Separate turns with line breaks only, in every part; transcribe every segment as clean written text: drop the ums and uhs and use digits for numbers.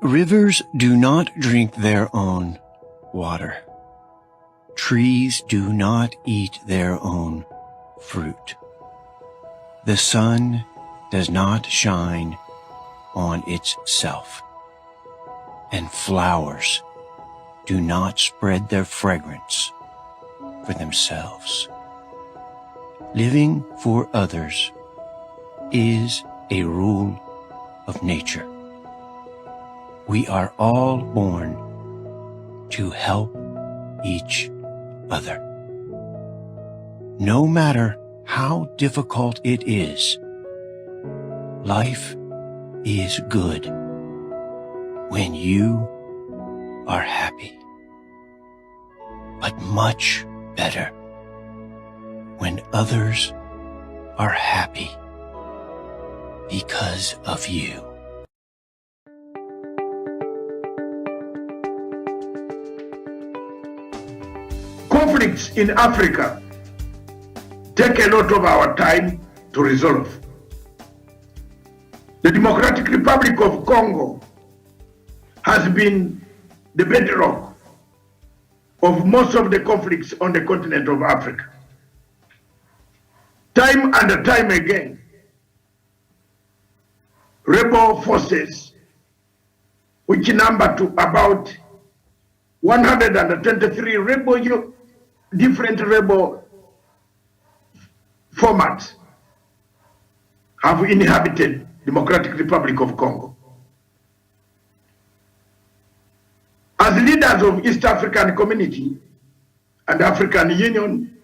Rivers do not drink their own water. Trees do not eat their own fruit. The sun does not shine on itself, and flowers do not spread their fragrance for themselves. Living for others is a rule of nature. We are all born to help each other. No matter how difficult it is, life is good when you are happy, but much better when others are happy because of you.
Conflicts in Africa take a lot of our time to resolve. The Democratic Republic of Congo has been the bedrock of most of the conflicts on the continent of Africa. Time and time again, rebel forces, which number to about 123 different rebel formats, have inhabited Democratic Republic of Congo. As leaders of East African Community and African Union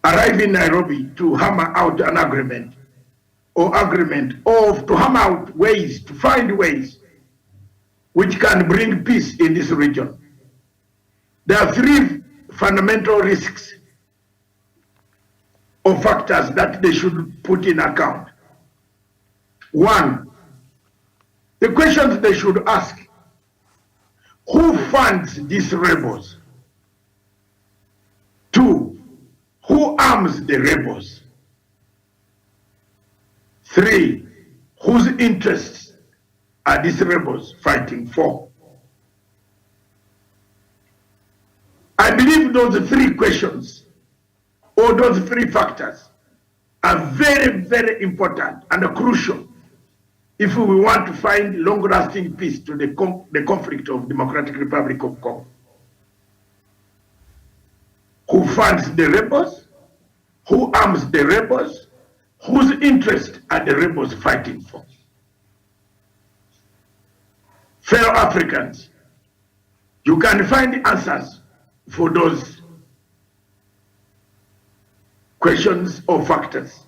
arrive in Nairobi to hammer out an agreement or to hammer out ways, to find ways which can bring peace in this region. There are three fundamental risks or factors that they should put in account. One, the questions they should ask: who funds these rebels? Two, who arms the rebels? Three, whose interests are these rebels fighting for? I believe those three questions or those three factors are very, very important and crucial if we want to find long-lasting peace to the conflict of Democratic Republic of Congo. Who funds the rebels? Who arms the rebels? Whose interests are the rebels fighting for? Fellow Africans, you can find answers for those questions or factors.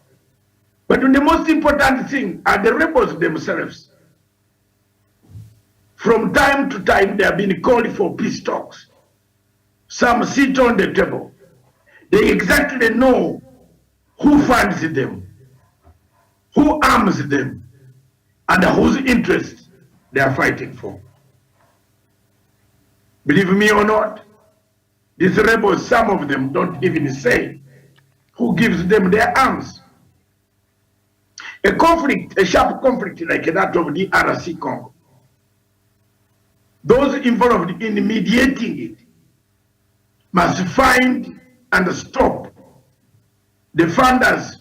But the most important thing are the rebels themselves. From time to time, they have been called for peace talks. Some sit on the table. They exactly know who funds them, who arms them, and whose interests they are fighting for. Believe me or not, these rebels, some of them don't even say who gives them their arms. A conflict, a sharp conflict like that of the DRC Congo, those involved in mediating it must find and stop the funders,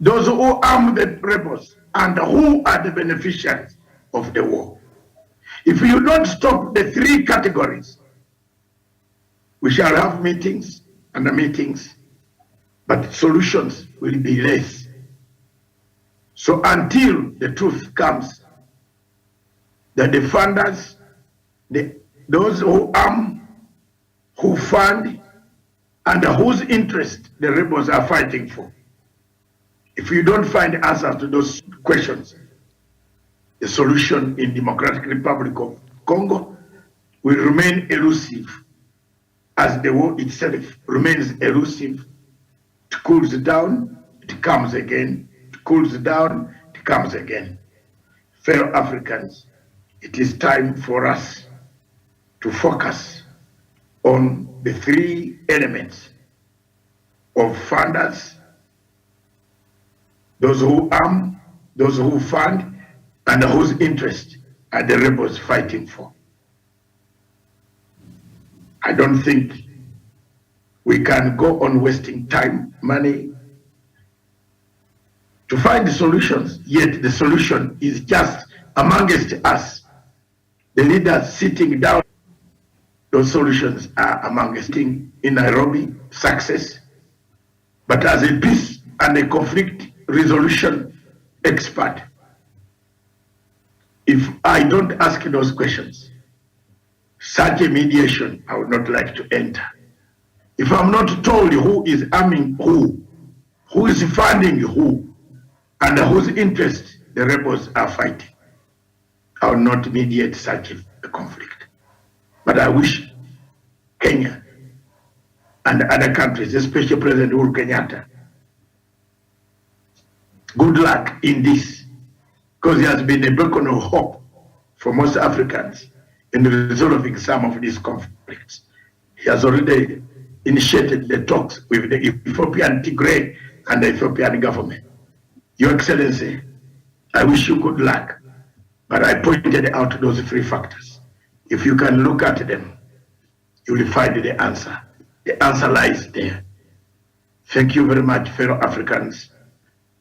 those who arm the rebels, and who are the beneficiaries of the war. If you don't stop the three categories, we shall have meetings and meetings, but solutions will be less. So until the truth comes that the funders, those who arm, who fund, and whose interest the rebels are fighting for, if you don't find answers to those questions, the solution in Democratic Republic of Congo will remain elusive, as the war itself remains elusive. It cools down, it comes again, it cools down, it comes again. Fellow Africans, it is time for us to focus on the three elements of funders, those who arm, those who fund and whose interest are the rebels fighting for. I don't think we can go on wasting time, money to find the solutions, yet the solution is just amongst us. The leaders sitting down, those solutions are amongst in Nairobi, success. But as a peace and a conflict resolution expert, if I don't ask those questions, such a mediation I would not like to enter. If I'm not told who is arming who is funding who, and whose interest the rebels are fighting, I will not mediate such a conflict. But I wish Kenya and other countries, especially President Uhuru Kenyatta, good luck in this, because he has been a beacon of hope for most Africans in resolving some of these conflicts. He has already initiated the talks with the Ethiopian Tigray and the Ethiopian government. Your Excellency, I wish you good luck, but I pointed out those three factors. If you can look at them, you will find the answer. The answer lies there. Thank you very much, fellow Africans.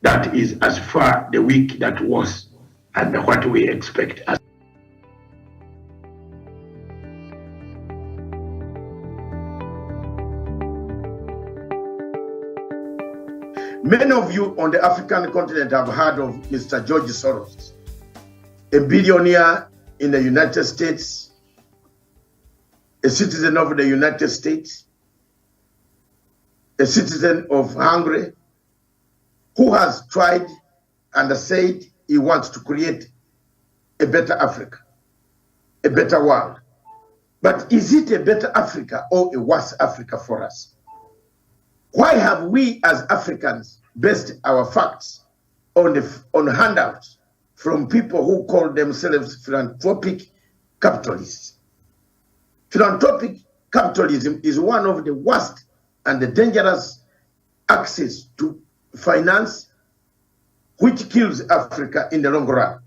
That is as far the week that was and what we expect as.
Many of you on the African continent have heard of Mr. George Soros, a billionaire in the United States, a citizen of the United States, a citizen of Hungary, who has tried and said he wants to create a better Africa, a better world. But is it a better Africa or a worse Africa for us? Why have we as Africans based our facts on handouts from people who call themselves philanthropic capitalists? Philanthropic capitalism is one of the worst and the dangerous access to finance, which kills Africa in the long run.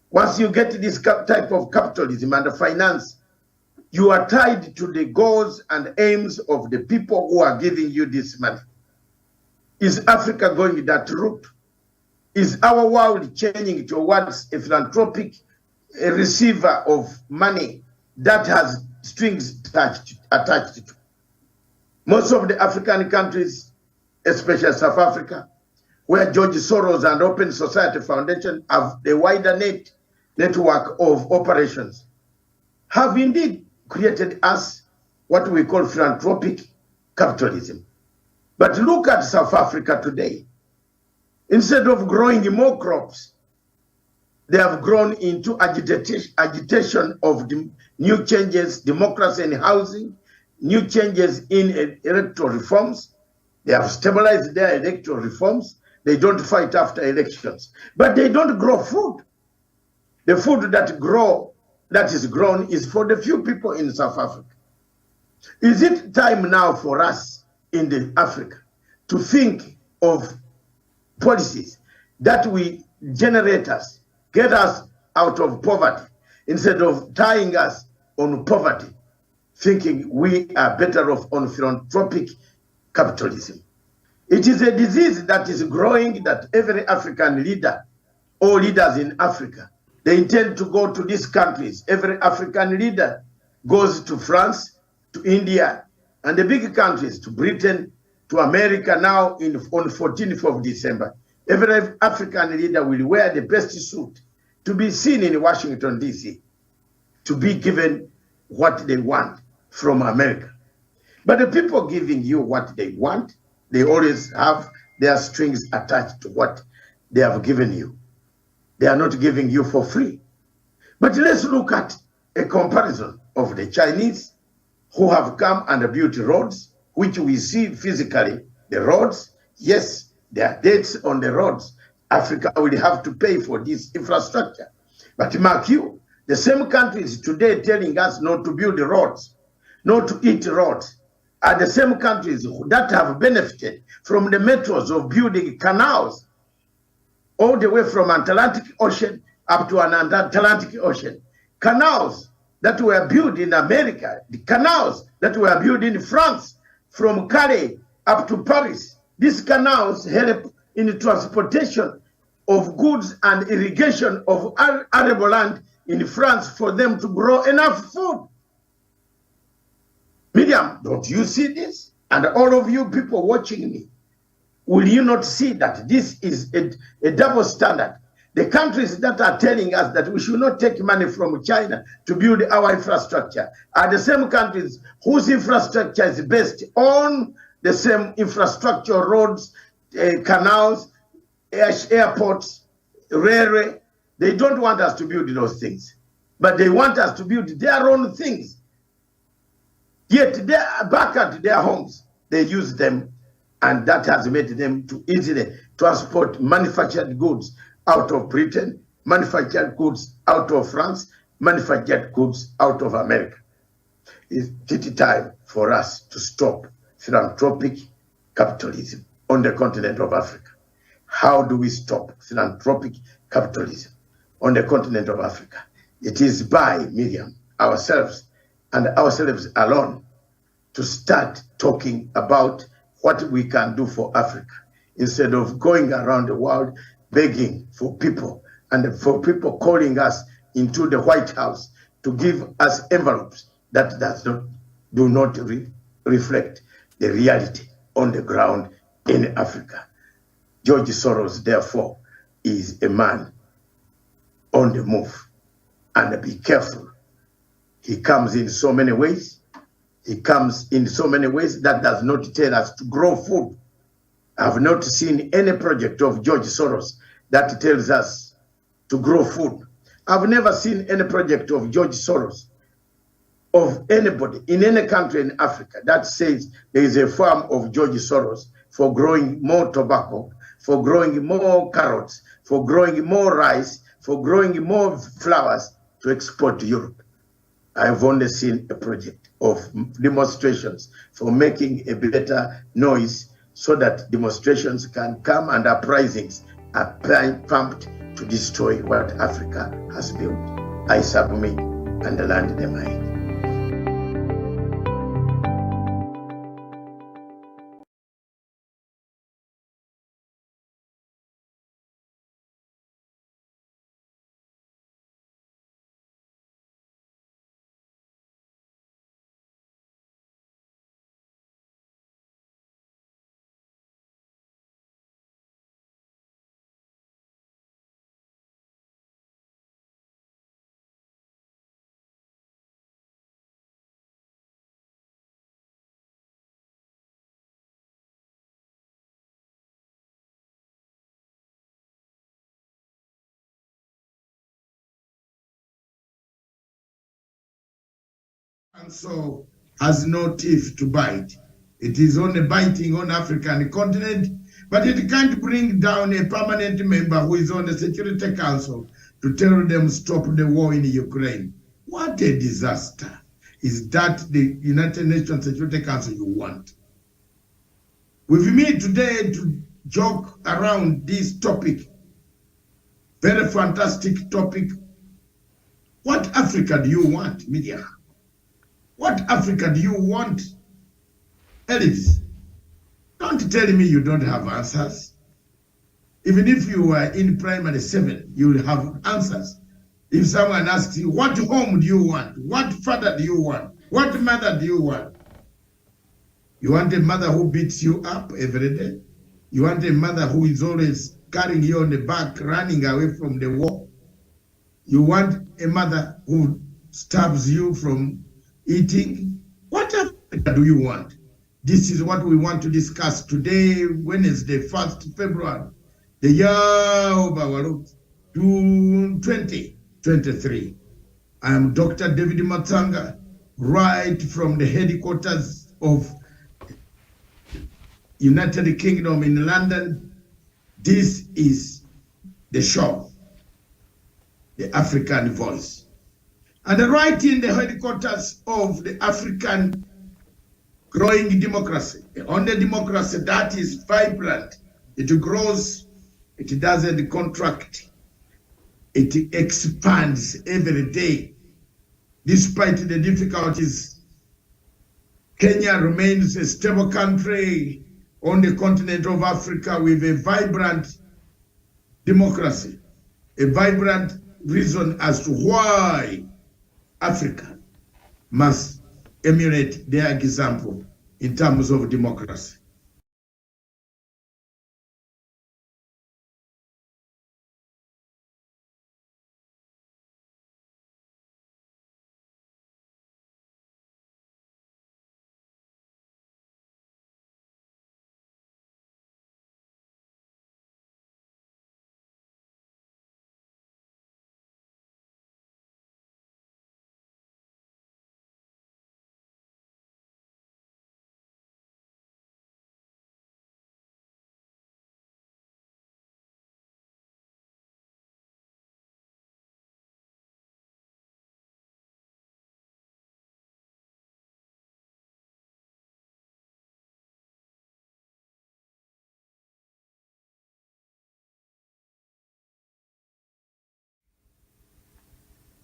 Once you get this type of capitalism and finance, you are tied to the goals and aims of the people who are giving you this money. Is Africa going that route? Is our world changing towards a philanthropic receiver of money that has strings attached to? Most of the African countries, especially South Africa, where George Soros and Open Society Foundation have the wider network of operations, have indeed created us what we call philanthropic capitalism. But look at South Africa today. Instead of growing more crops, they have grown into agitation of the new changes, democracy in housing, new changes in electoral reforms. They have stabilized their electoral reforms. They don't fight after elections, but they don't grow food. The food that is grown is for the few people in South Africa. Is it time now for us in the Africa to think of policies that will generate us, get us out of poverty, instead of tying us on poverty, thinking we are better off on philanthropic capitalism? It is a disease that is growing, that every African leader or leaders in Africa, they intend to go to these countries. Every African leader goes to France, to India, and the big countries, to Britain, to America now on 14th of December. Every African leader will wear the best suit to be seen in Washington, D.C., to be given what they want from America. But the people giving you what they want, they always have their strings attached to what they have given you. They are not giving you for free. But let's look at a comparison of the Chinese who have come and built roads, which we see physically, the roads. Yes, there are debts on the roads. Africa will have to pay for this infrastructure. But mark you, the same countries today telling us not to build roads, not to eat roads, are the same countries that have benefited from the methods of building canals all the way from Atlantic Ocean up to an Atlantic Ocean. Canals that were built in America, the canals that were built in France, from Calais up to Paris. These canals help in the transportation of goods and irrigation of arable land in France for them to grow enough food. Miriam, don't you see this? And all of you people watching me, will you not see that this is a double standard? The countries that are telling us that we should not take money from China to build our infrastructure are the same countries whose infrastructure is based on the same infrastructure, roads, canals, airports, railway. They don't want us to build those things, but they want us to build their own things. Yet they are back at their homes. They use them, and that has made them to easily transport manufactured goods out of Britain, manufactured goods out of France, manufactured goods out of America. It's time for us to stop philanthropic capitalism on the continent of Africa. How do we stop philanthropic capitalism on the continent of Africa? It is by, Miriam, ourselves and ourselves alone to start talking about what we can do for Africa instead of going around the world begging for people and for people calling us into the White House to give us envelopes that do not reflect the reality on the ground in Africa. George Soros, therefore, is a man on the move. And be careful. He comes in so many ways. He comes in so many ways that does not tell us to grow food. I have not seen any project of George Soros that tells us to grow food. I've never seen any project of George Soros, of anybody in any country in Africa, that says there is a farm of George Soros for growing more tobacco, for growing more carrots, for growing more rice, for growing more flowers to export to Europe. I've only seen a project of demonstrations for making a better noise so that demonstrations can come and uprisings are pumped to destroy what Africa has built. I submit and land the mic.
So has no teeth to bite. It is only biting on African continent, but it can't bring down a permanent member who is on the Security Council to tell them stop the war in Ukraine. What a disaster. Is that the United Nations Security Council you want? With me today to joke around this topic, very fantastic topic. What Africa do you want, media? What Africa do you want? Ellis, don't tell me you don't have answers. Even if you are in primary 7, you will have answers. If someone asks you, what home do you want? What father do you want? What mother do you want? You want a mother who beats you up every day? You want a mother who is always carrying you on the back, running away from the war? You want a mother who stabs you from eating? What Africa do you want? This is what we want to discuss today, Wednesday, 1st February, the year of our Lord, 2023. I am Dr. David Matanga, right from the headquarters of United Kingdom in London. This is the show, the African Voice. And right in the headquarters of the African growing democracy, the only democracy that is vibrant, it grows It doesn't contract. It expands every day. Despite the difficulties, Kenya remains a stable country on the continent of Africa with a vibrant democracy, a vibrant reason as to why Africa must emulate their example in terms of democracy.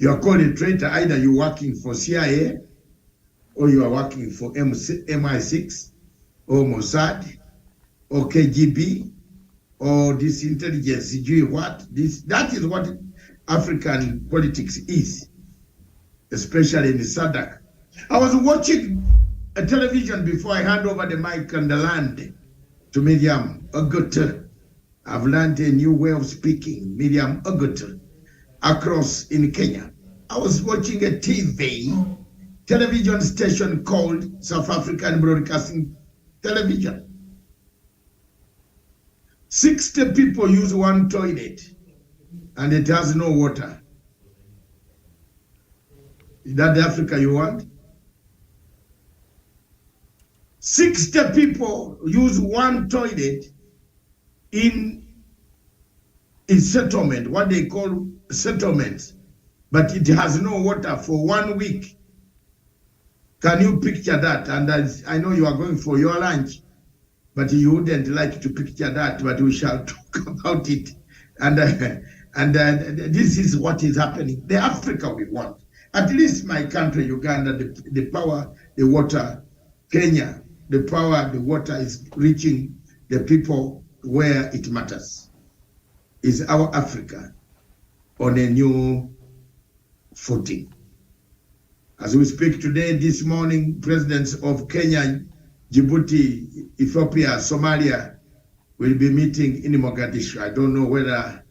You are called a traitor, either you're working for CIA or you are working for MI6 or Mossad or KGB or this intelligence, that is what African politics is, especially in the SADC. I was watching a television before I hand over the mic and the land to Miriam Ogotte. I've learned a new way of speaking, Miriam Ogotte, across in Kenya. I was watching a television station called South African Broadcasting Television. 60 people use one toilet and it has no water. Is that the Africa you want? 60 people use one toilet in settlement, what they call settlements, but it has no water for 1 week. Can you picture that? And I know you are going for your lunch, but you wouldn't like to picture that, but we shall talk about it. And this is what is happening. The Africa we want. At least my country, Uganda, the power, the water, Kenya, the power, the water is reaching the people where it matters. Is our Africa on a new footing? As we speak today, this morning, presidents of Kenya, Djibouti, Ethiopia, Somalia will be meeting in Mogadishu. I don't know whether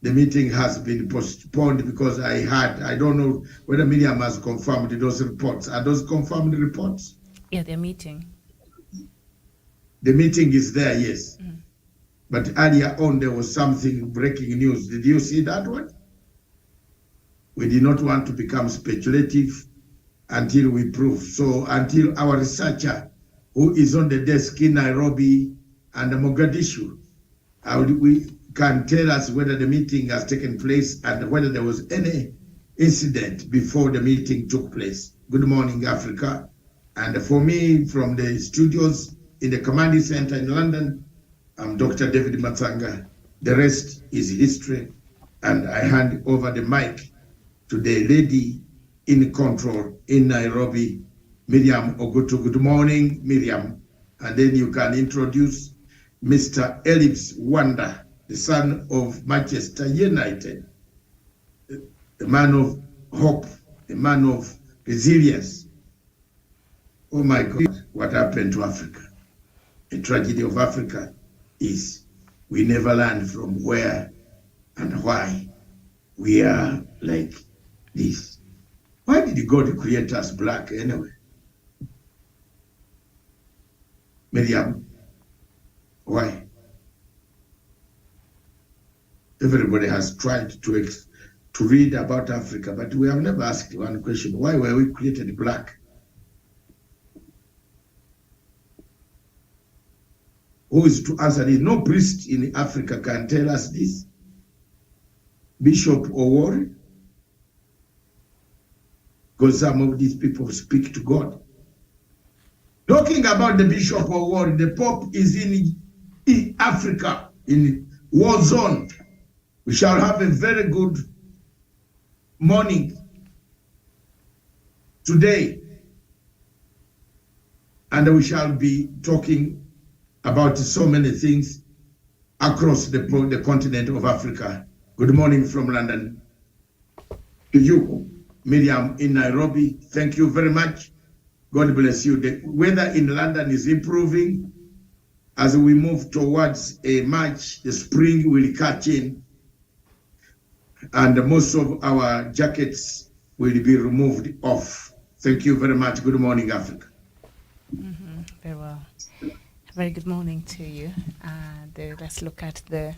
the meeting has been postponed because I don't know whether Miriam has confirmed those reports. Are those confirmed reports?
Yeah, they're meeting.
The meeting is there, yes. Mm-hmm. But earlier on, there was something breaking news. Did you see that one? We did not want to become speculative until we prove. So until our researcher, who is on the desk in Nairobi and Mogadishu, we can tell us whether the meeting has taken place and whether there was any incident before the meeting took place. Good morning, Africa. And for me, from the studios in the commanding center in London, I'm Dr. David Matsanga. The rest is history. And I hand over the mic to the lady in control in Nairobi, Miriam Ogotte. Good morning, Miriam. And then you can introduce Mr. Ellipse Wanda, the son of Manchester United, a man of hope, a man of resilience. Oh my God, what happened to Africa? The tragedy of Africa is we never learn from where and why we are like this. Why did God create us black anyway? Miriam, why? Everybody has tried to read about Africa, but we have never asked one question. Why were we created black? Who is to answer this? No priest in Africa can tell us this. Bishop Owori, because some of these people speak to God. Talking about the Bishop Owori, the Pope is in Africa, in war zone. We shall have a very good morning today, and we shall be talking about so many things across the continent of Africa. Good morning from London to you, Miriam in Nairobi. Thank you very much. God bless you. The weather in London is improving. As we move towards a March, the spring will catch in, and most of our jackets will be removed off. Thank you very much. Good morning, Africa.
Very well. Very good morning to you. Let's look at the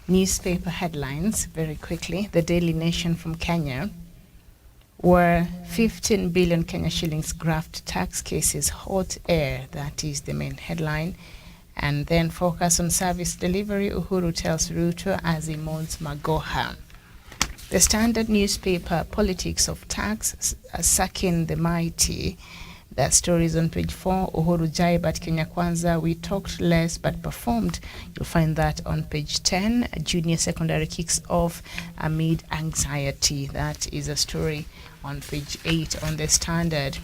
newspaper headlines very quickly. The Daily Nation from Kenya, where 15 billion Kenya shillings graft tax cases hot air. That is the main headline. And then focus on service delivery. Uhuru tells Ruto as he mourns Magoha. The Standard newspaper, politics of tax, sacking the mighty. That story is on page 4. Uhuru jibe at Kenya Kwanza, we talked less but performed. You'll find that on page 10. Junior secondary kicks off amid anxiety. That is a story on page 8 on the Standard.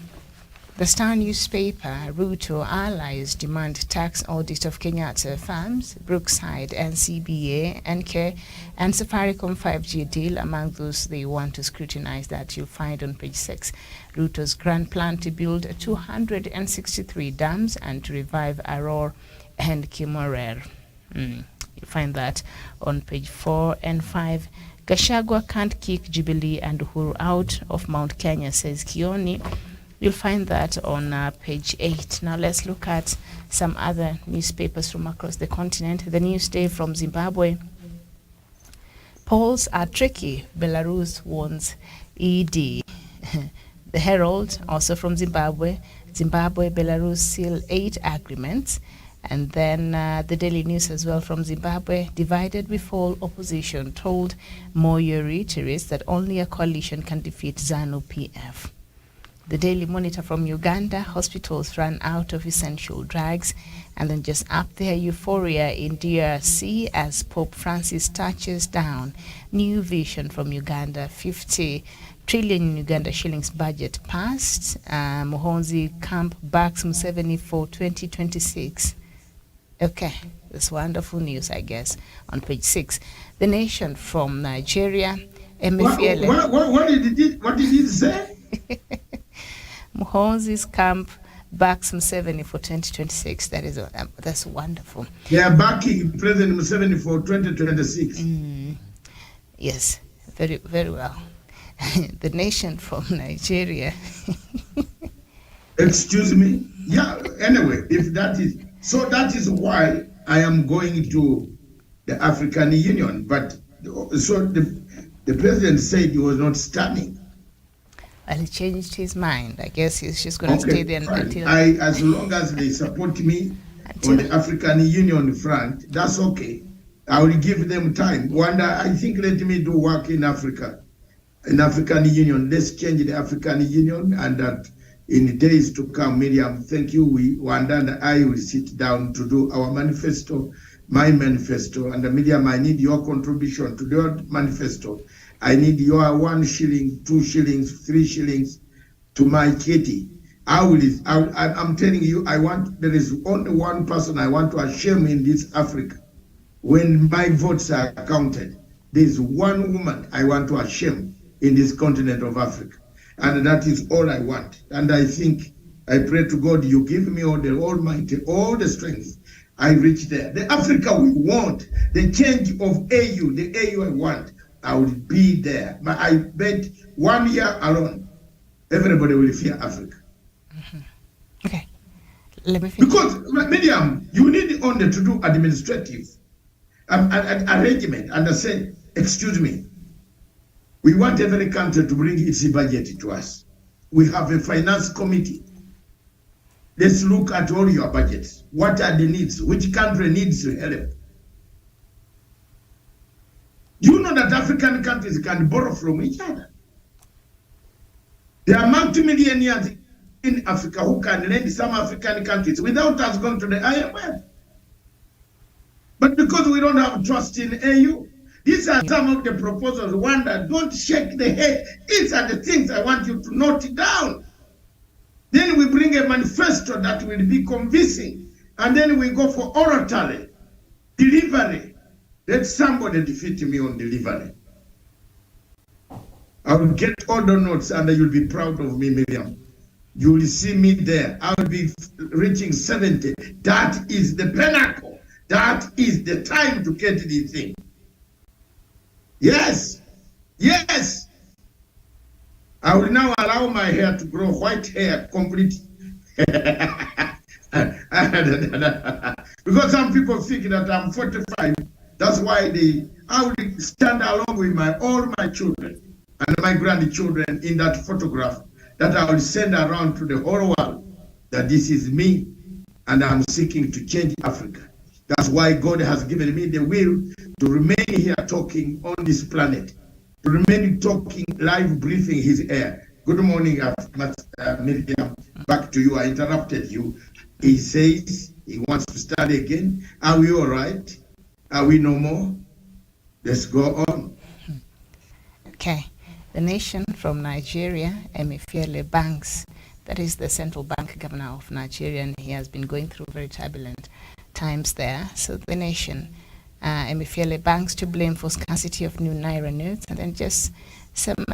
The Star newspaper, Ruto allies demand tax audit of Kenyatta farms, Brookside, NCBA, NK, and Safaricom 5G deal among those they want to scrutinize. That you'll find on page 6. Ruto's grand plan to build 263 dams and to revive Aror and Kimorer. You'll find that on page 4 and 5. Gachagua can't kick Jubilee and Uhuru out of Mount Kenya, says Kioni. You'll find that on page 8. Now let's look at some other newspapers from across the continent. The Newsday from Zimbabwe. Polls are tricky. Belarus warns ED. The Herald, also from Zimbabwe. Belarus seal 8 agreements. And then the Daily News as well from Zimbabwe. Divided we fall, opposition told Moyo reiterates that only a coalition can defeat ZANU-PF. The Daily Monitor from Uganda, hospitals run out of essential drugs. And then just up there, euphoria in DRC as Pope Francis touches down. New vision from Uganda, 50 trillion Uganda shillings budget passed. Muhonzi camp backs Museveni for 2026. Okay, that's wonderful news, I guess, on page 6. The Nation from Nigeria, MFL.
What did he say?
Muhonzi's camp backs Museveni for 2026. That's wonderful.
They are backing President Museveni for 2026.
Yes, very, very well. The Nation from Nigeria.
Excuse me? Yeah, anyway, if that is... So that is why I am going to the African Union. But so the president said he was not standing.
Well, he changed his mind. I guess he's just going to stay there until...
as long as they support me on the African Union front, that's okay. I will give them time. I think let me do work in Africa, in African Union. Let's change the African Union, and that in the days to come, Miriam, thank you. Wanda and I will sit down to do our manifesto, my manifesto. And Miriam, I need your contribution to the manifesto. I need your 1 shilling, 2 shillings, 3 shillings to my kitty. I'm telling you, there is only one person I want to shame in this Africa. When my votes are counted, there is one woman I want to shame in this continent of Africa. And that is all I want. And I pray to God, you give me all the Almighty, all the strength. I reach there. The Africa we want, the change of AU, the AU I want, I will be there. But I bet 1 year alone, everybody will fear Africa.
Okay. Let me finish.
Because, Miriam, you need only to do administrative arrangement and say, excuse me, we want every country to bring its budget to us. We have a finance committee. Let's look at all your budgets. What are the needs? Which country needs help? Do you know that African countries can borrow from each other? There are multi-millionaires in Africa who can lend some African countries without us going to the IMF. But because we don't have trust in AU, these are some of the proposals. Wanda, don't shake the head. These are the things I want you to note it down. Then we bring a manifesto that will be convincing. And then we go for oratory, delivery. Let somebody defeat me on delivery. I will get all the notes and you'll be proud of me, Miriam. You will see me there. I will be reaching 70. That is the pinnacle. That is the time to get this thing. Yes. Yes. I will now allow my hair to grow white hair completely. Because some people think that I'm 45. That's why I will stand along with all my children and my grandchildren in that photograph that I will send around to the whole world that this is me and I'm seeking to change Africa. That's why God has given me the will to remain here talking on this planet, to remain talking, live, breathing his air. Good morning, Miriam. Back to you. I interrupted you. He says he wants to start again. Are we all right? Are we no more? Let's go on.
Okay. The nation from Nigeria, Emefiele Banks, that is the central bank governor of Nigeria, and he has been going through very turbulent times there. So the nation, Emefiele Banks to blame for scarcity of new Naira notes, and then just some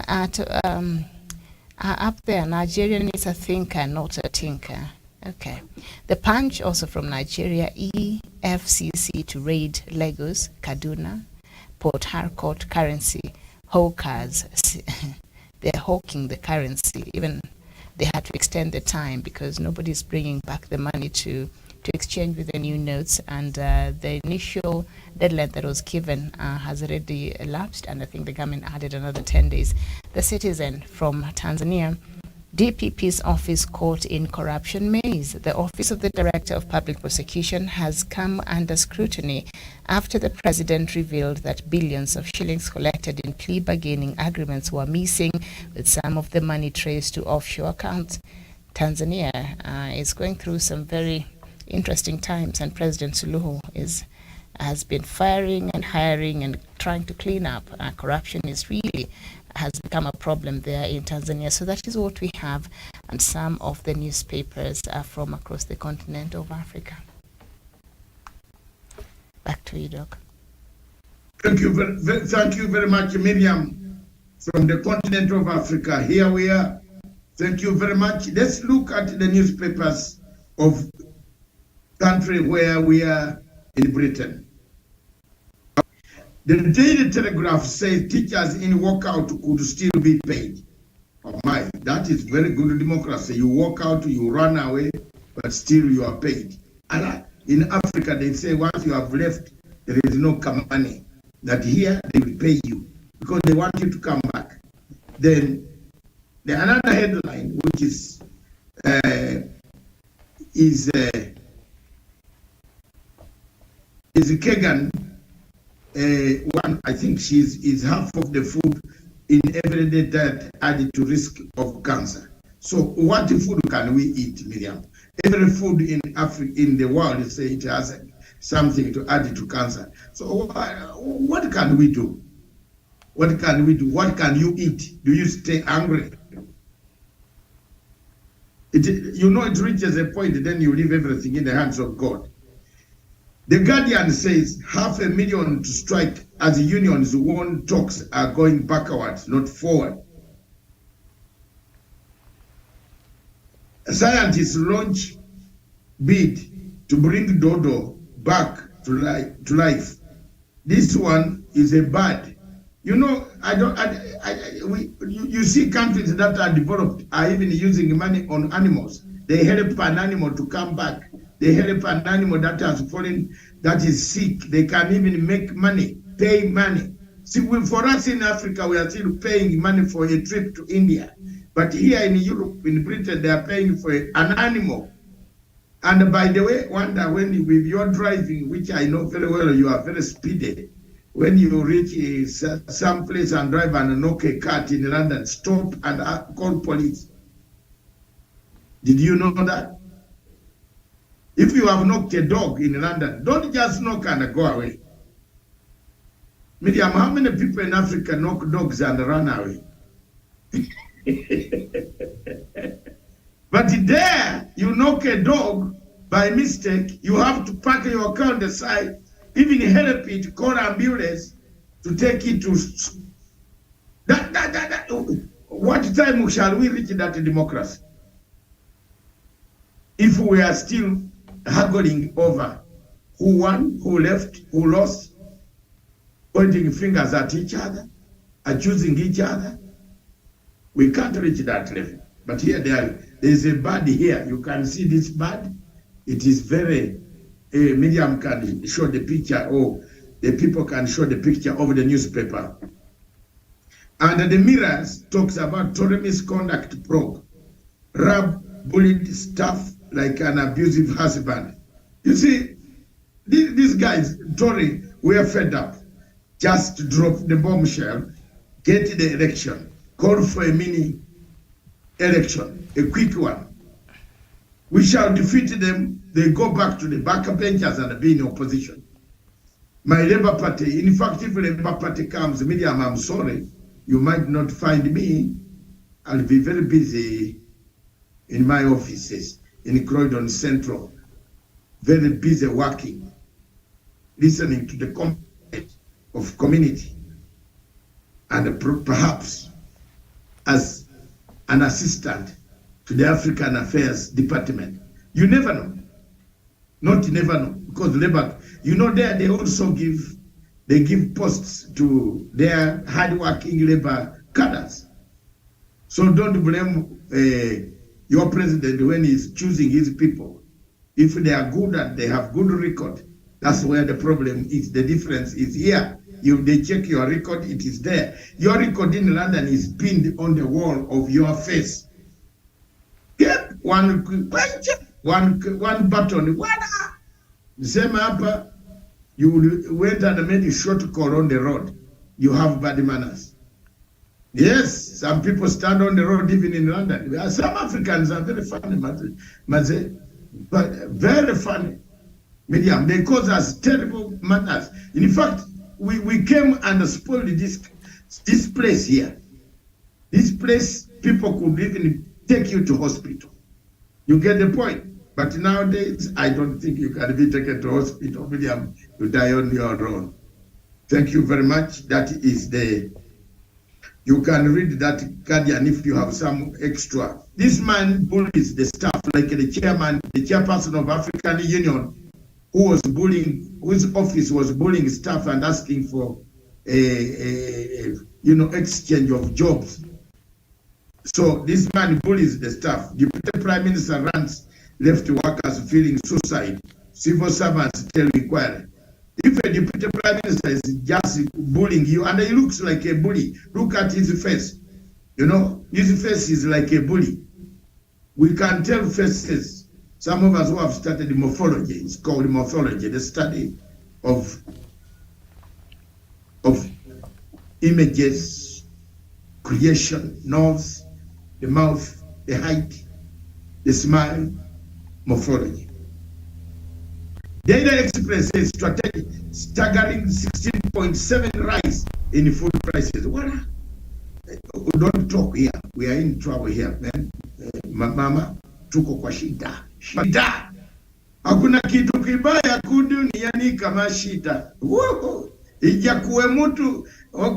up there, Nigeria needs a thinker, not a tinker. Okay. The Punch, also from Nigeria, EFCC to raid Lagos, Kaduna, Port Harcourt currency hawkers. They're hawking the currency. Even they had to extend the time because nobody's bringing back the money to exchange with the new notes, and the initial deadline that was given has already elapsed, and I think the government added another 10 days. The Citizen from Tanzania, DPP's office caught in corruption maze. The Office of the Director of Public Prosecution has come under scrutiny after the president revealed that billions of shillings collected in plea bargaining agreements were missing, with some of the money traced to offshore accounts. Tanzania is going through some very interesting times, and President Suluhu has been firing and hiring and trying to clean up. Corruption has become a problem there in Tanzania. So that is what we have, and some of the newspapers are from across the continent of Africa. Back to you, Doc.
Thank you very much, Miriam, from the continent of Africa. Here we are. Thank you very much. Let's look at the newspapers of country where we are in Britain. The Daily Telegraph says teachers in walkout could still be paid. Oh my, that is very good democracy. You walk out, you run away, but still you are paid. And in Africa, they say once you have left, there is no money. That here, they will pay you because they want you to come back. Then, another headline, which is Kagan, one, I think is half of the food in everyday diet added to risk of cancer. So what food can we eat, Miriam? Every food in Africa, in the world, say it has something to add to cancer. So what can we do? What can we do? What can you eat? Do you stay hungry? It reaches a point, then you leave everything in the hands of God. The Guardian says 500,000 to strike as unions warn talks are going backwards, not forward. Scientists launch bid to bring Dodo back to life. This one is a bird. You know, you see countries that are developed are even using money on animals. They help an animal to come back. They help an animal that has fallen, that is sick. They can even make money, pay money. See, for us in Africa, we are still paying money for a trip to India. But here in Europe, in Britain, they are paying for an animal. And by the way, Wanda, with your driving, which I know very well, you are very speedy. When you reach some place and drive and knock a cat in London, stop and call police. Did you know that? If you have knocked a dog in London, don't just knock and go away. Miriam, how many people in Africa knock dogs and run away? But there, you knock a dog by mistake, you have to park your car on the side, even help it, call ambulance to take it to... What time shall we reach that democracy? If we are still haggling over who won, who left, who lost, pointing fingers at each other, accusing each other, we can't reach that level. But here there is a bird here. You can see this bird. It is very, Miriam can show the picture, or the people can show the picture of the newspaper. And the Mirrors talks about Tory misconduct probe. Rab bullied staff like an abusive husband. You see, these guys, Tory, we are fed up. Just drop the bombshell, get the election, call for a mini election, a quick one. We shall defeat them. They go back to the backbenchers and be in opposition. My Labour Party, in fact, if the Labour Party comes, Miriam, I'm sorry, you might not find me. I'll be very busy in my offices in Croydon Central, very busy working, listening to the complaints of community, and perhaps as an assistant to the African Affairs Department. You never know. Not never know, because Labour, you know, there they also give posts to their hardworking Labour cadres. So don't blame your president when he's choosing his people. If they are good and they have good record, that's where the problem is. The difference is here. They check your record, it is there. Your record in London is pinned on the wall of your face. Get one button. The same hapa, you went and made a short call on the road. You have bad manners. Yes, some people stand on the road even in London. Some Africans are very funny, but very funny. Medium, they cause us terrible manners. In fact, we came and spoiled this place here. This place, people could even take you to hospital. You get the point? But nowadays, I don't think you can be taken to hospital, William. You die on your own. Thank you very much. That is you can read that Guardian if you have some extra. This man bullies the staff, like the chairperson of African Union, who was bullying, whose office was bullying staff and asking for exchange of jobs. So this man bullies the staff. Deputy Prime Minister runs left workers feeling suicide. Civil servants tell inquiry. If a Deputy Prime Minister is just bullying you, and he looks like a bully, look at his face. You know, his face is like a bully. We can tell faces. Some of us who have studied morphology, it's called morphology, the study of images, creation, nose, the mouth, the height, the smile, morphology. Daily Express says strategic staggering 16.7 rise in food prices. What? Don't talk here. We are in trouble here, man. Mama, tuko kwa shida. Shida. Hakuna kitu kibaya duniani kama shida. Ijakuwe mtu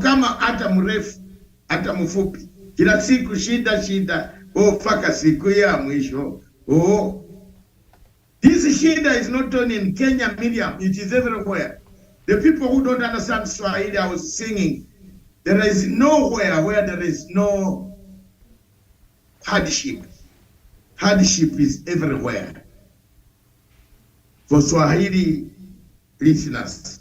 kama hata mrefu, hata mfupi. Kila siku shida. Faka siku ya mwisho. This shida is not only in Kenya, Miriam, it is everywhere. The people who don't understand Swahili, I was singing, there is nowhere where there is no hardship. Hardship is everywhere. For Swahili listeners.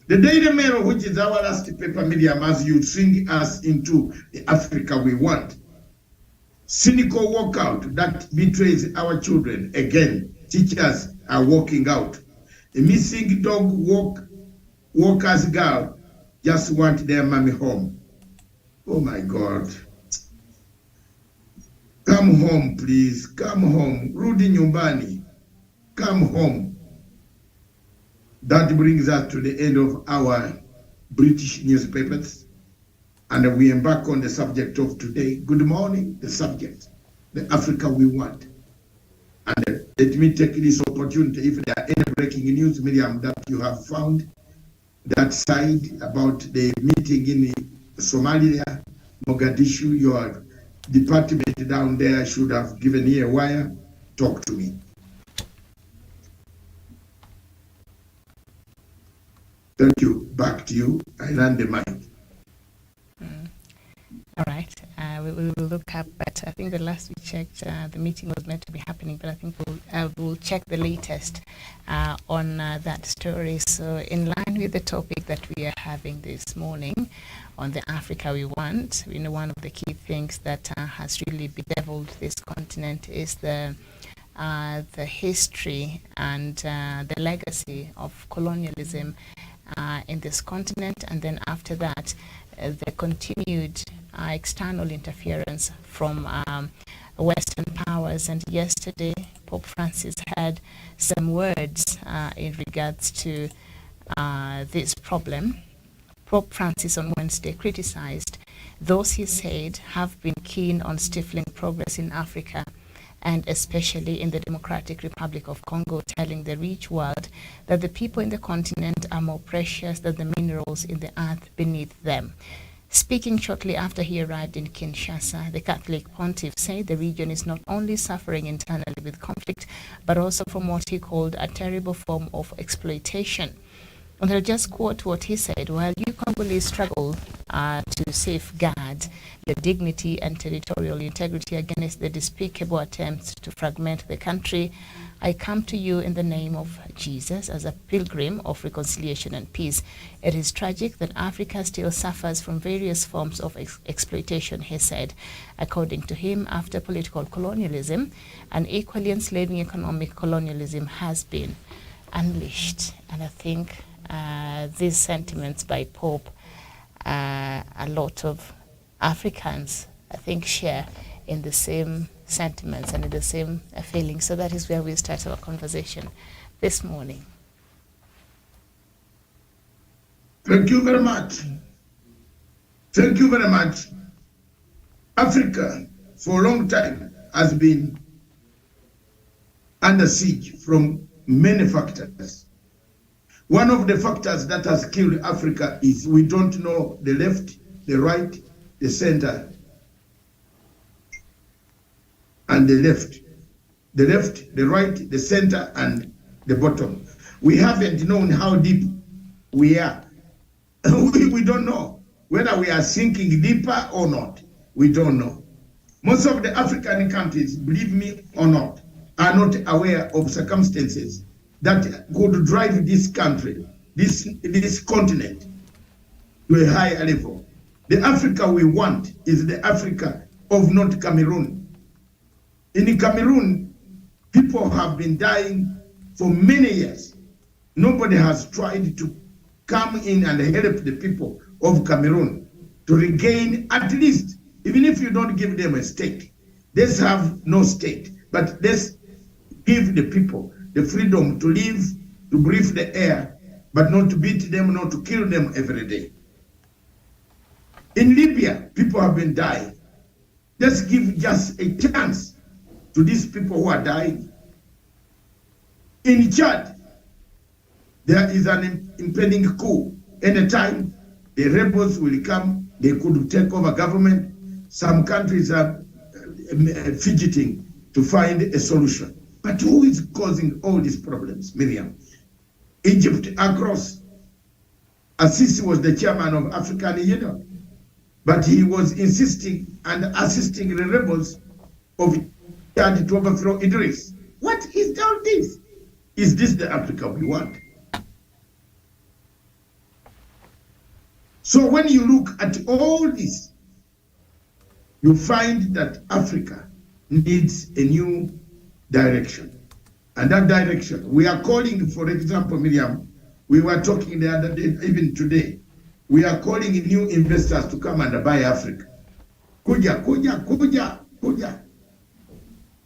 The Daily Mail, which is our last paper, Miriam, as you swing us into the Africa we want. Cynical walkout that betrays our children. Again, teachers are walking out. A missing dog walker's girl just want their mommy home. Oh my God. Come home, please. Come home. Rudi nyumbani. come home. That brings us to the end of our British newspapers, and we embark on the subject of today. Good morning, the subject, the Africa we want. And let me take this opportunity, if there are any breaking news, Miriam, that you have found that side about the meeting in Somalia, Mogadishu, your department down there should have given you a wire. Talk to me. Thank you. Back to you. I land the mic.
All right. We will look up, but I think the last we checked, the meeting was meant to be happening, but I think we'll check the latest on that story. So in line with the topic that we are having this morning on the Africa we want, you know, one of the key things that has really bedeviled this continent is the history and the legacy of colonialism in this continent, and then after that, the continued external interference from Western powers. And yesterday, Pope Francis had some words in regards to this problem. Pope Francis on Wednesday criticized those he said have been keen on stifling progress in Africa, and especially in the Democratic Republic of Congo, telling the rich world that the people in the continent are more precious than the minerals in the earth beneath them. Speaking shortly after he arrived in Kinshasa, the Catholic pontiff said the region is not only suffering internally with conflict, but also from what he called a terrible form of exploitation. And I'll just quote what he said: "While you Congolese struggle to safeguard your dignity and territorial integrity against the despicable attempts to fragment the country, I come to you in the name of Jesus as a pilgrim of reconciliation and peace. It is tragic that Africa still suffers from various forms of exploitation," he said. According to him, after political colonialism, an equally enslaving economic colonialism has been unleashed. And I think these sentiments by Pope, a lot of Africans, I think, share in the same sentiments and in the same feelings. So that is where we start our conversation this morning.
Thank you very much. Thank you very much. Africa, for a long time, has been under siege from many factors. One of the factors that has killed Africa is we don't know the left, the right, the center, and the left. The left, the right, the center, and the bottom. We haven't known how deep we are. We don't know whether we are sinking deeper or not. We don't know. Most of the African countries, believe me or not, are not aware of circumstances that could drive this country, this continent, to a higher level. The Africa we want is the Africa of North Cameroon. In Cameroon, people have been dying for many years. Nobody has tried to come in and help the people of Cameroon to regain, at least, even if you don't give them a state, they have no state, but let's give the people the freedom to live, to breathe the air, but not to beat them, not to kill them every day. In Libya, people have been dying. Let's give just a chance to these people who are dying. In Chad, there is an impending coup. Anytime the rebels will come, they could take over government. Some countries are fidgeting to find a solution. But who is causing all these problems, Miriam? Egypt across. Assisi was the chairman of African Union, but he was insisting and assisting the rebels of Chad to overthrow Idris. What is all this? Is this the Africa we want? So when you look at all this, you find that Africa needs a new direction. And that direction, we are calling, for example, Miriam, we were talking the other day, even today, we are calling new investors to come and buy Africa. Kuja.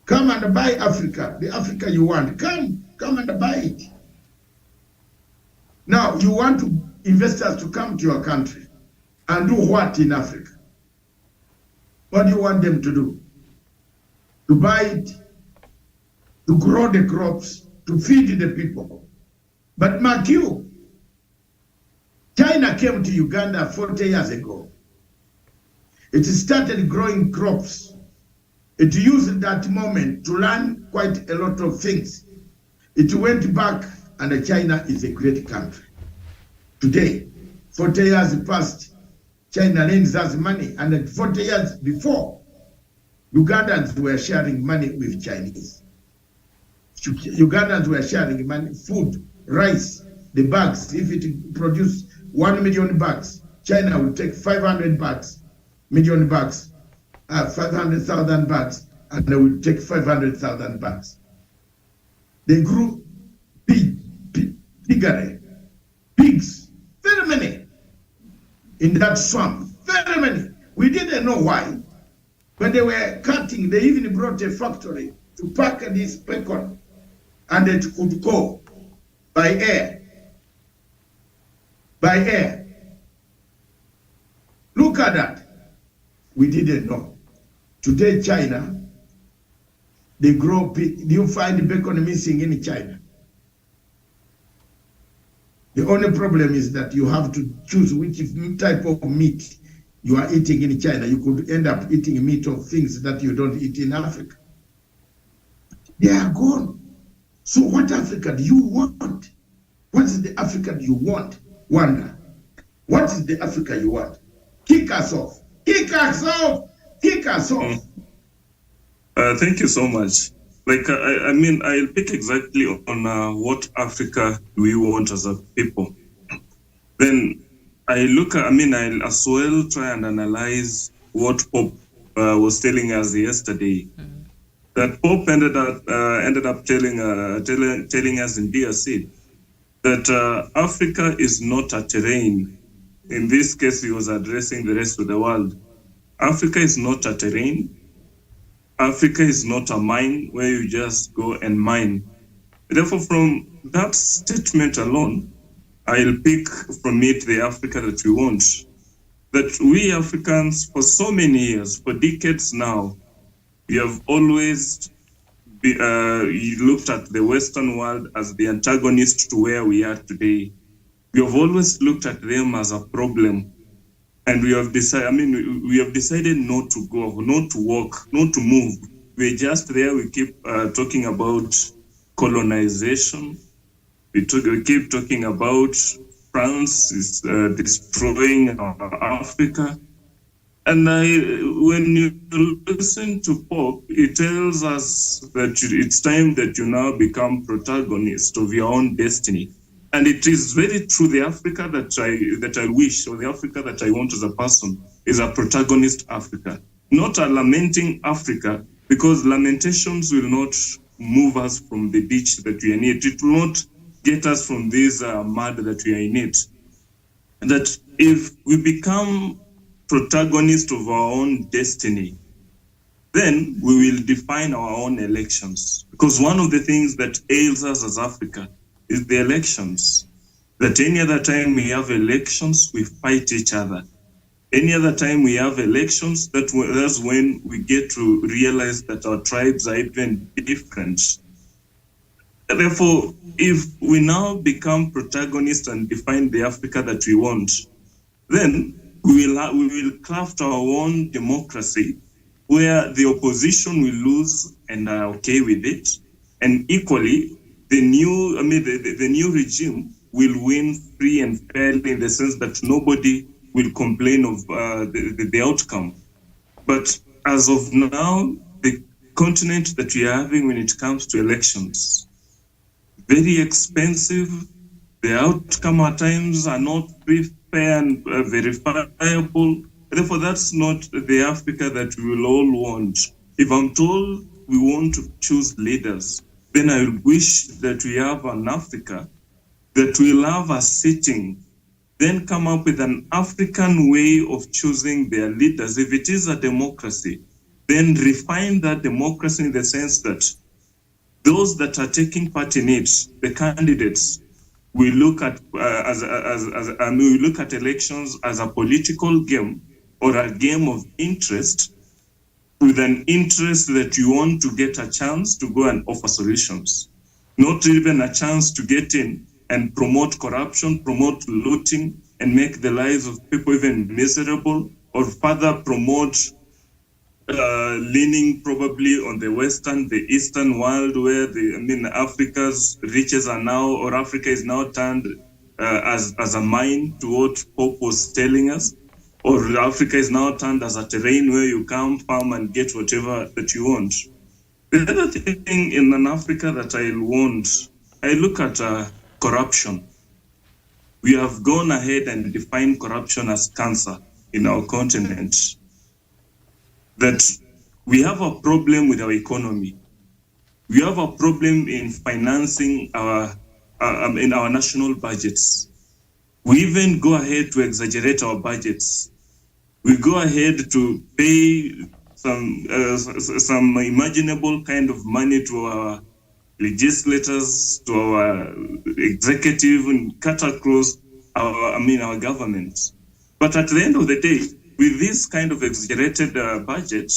Come and buy Africa, the Africa you want. Come come and buy it. Now, you want investors to come to your country and do what in Africa? What do you want them to do? To buy it, to grow the crops, to feed the people. But mark you, China came to Uganda 40 years ago. It started growing crops. It used that moment to learn quite a lot of things. It went back, and China is a great country. Today, 40 years past, China lends us money, and 40 years before, Ugandans were sharing money with Chinese. Ugandans were sharing money, food, rice, the bags. If it produced 1 million bags, China would take 500 bags, million bags, 500,000 bags, and they would take 500,000 bags. They grew piggery, pigs, very many in that swamp, very many. We didn't know why. When they were cutting, they even brought a factory to pack this bacon, and it could go by air. By air. Look at that. We didn't know. Today, China, they grow pig. Do you find bacon missing in China? The only problem is that you have to choose which type of meat you are eating in China. You could end up eating meat of things that you don't eat in Africa. They are gone. So what Africa do you want? What is the Africa do you want? Wonder. What is the Africa you want? Kick us off. Kick us off. Kick us off.
Thank you so much. I mean, I'll pick exactly on what Africa we want as a people. Then I'll as well try and analyze what Pope was telling us yesterday. That Pope ended up telling us in DRC that Africa is not a terrain. In this case, he was addressing the rest of the world. Africa is not a terrain. Africa is not a mine where you just go and mine. Therefore, from that statement alone, I'll pick from it the Africa that we want. That we Africans, for so many years, for decades now, we have always looked at the Western world as the antagonist to where we are today. We have always looked at them as a problem. And we have decided not to go, not to walk, not to move. We're just there. We keep talking about colonization. We keep talking about France is destroying Africa. And when you listen to Pope, he tells us that it's time that you now become protagonist of your own destiny. And it is very true. The Africa that I wish, or the Africa that I want as a person, is a protagonist Africa, not a lamenting Africa, because lamentations will not move us from the ditch that we are in it. It will not get us from this mud that we are in it. And that if we become protagonists of our own destiny, then we will define our own elections. Because one of the things that ails us as Africa is the elections. That any other time we have elections, we fight each other. Any other time we have elections, that's when we get to realize that our tribes are even different. Therefore, if we now become protagonists and define the Africa that we want, then we will craft our own democracy where the opposition will lose and are okay with it, and equally the new regime will win free and fairly, in the sense that nobody will complain of the outcome. But as of now, the continent that we are having when it comes to elections, very expensive. The outcome at times are not free, fair, and verifiable. Therefore, that's not the Africa that we will all want. If I'm told we want to choose leaders, then I wish that we have an Africa that will have a sitting, then come up with an African way of choosing their leaders. If it is a democracy, then refine that democracy in the sense that those that are taking part in it, the candidates, we look at we look at elections as a political game or a game of interest, with an interest that you want to get a chance to go and offer solutions, not even a chance to get in and promote corruption, promote looting, and make the lives of people even miserable, or further promote leaning probably on the Eastern world, where Africa's riches are now, or Africa is now turned as a mine to what Pope was telling us, or Africa is now turned as a terrain where you come, farm, and get whatever that you want. The other thing in an Africa that I look at corruption. We have gone ahead and defined corruption as cancer in our continent. That we have a problem with our economy. We have a problem in financing in our national budgets. We even go ahead to exaggerate our budgets. We go ahead to pay some imaginable kind of money to our legislators, to our executive, and cut across our government. But at the end of the day, with this kind of exaggerated budget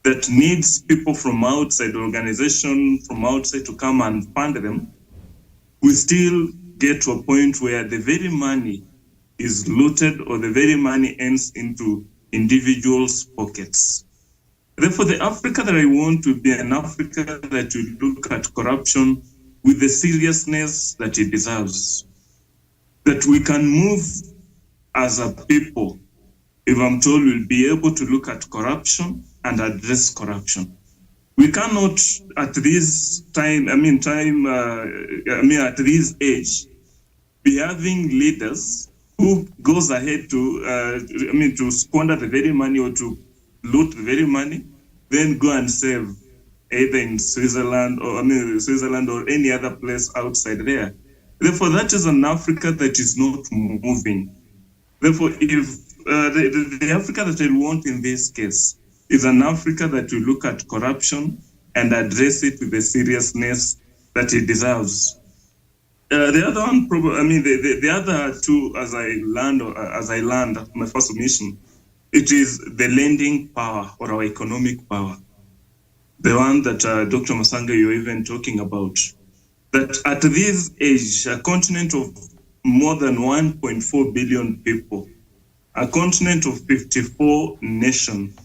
that needs people from outside, organization from outside to come and fund them, we still get to a point where the very money is looted, or the very money ends into individuals' pockets. Therefore, the Africa that I want to be an Africa that will look at corruption with the seriousness that it deserves. That we can move as a people, if I'm told, we'll be able to look at corruption and address corruption. We cannot at this time, at this age, be having leaders who goes ahead to squander the very money, or to loot the very money, then go and save either in Switzerland or any other place outside there. Therefore, that is an Africa that is not moving. Therefore, if the Africa that I want in this case is an Africa that will look at corruption and address it with the seriousness that it deserves. The other one, the other two, as I land my first submission, it is the lending power, or our economic power. The one that Dr. Masanga, you're even talking about. That at this age, a continent of more than 1.4 billion people, a continent of 54 nations,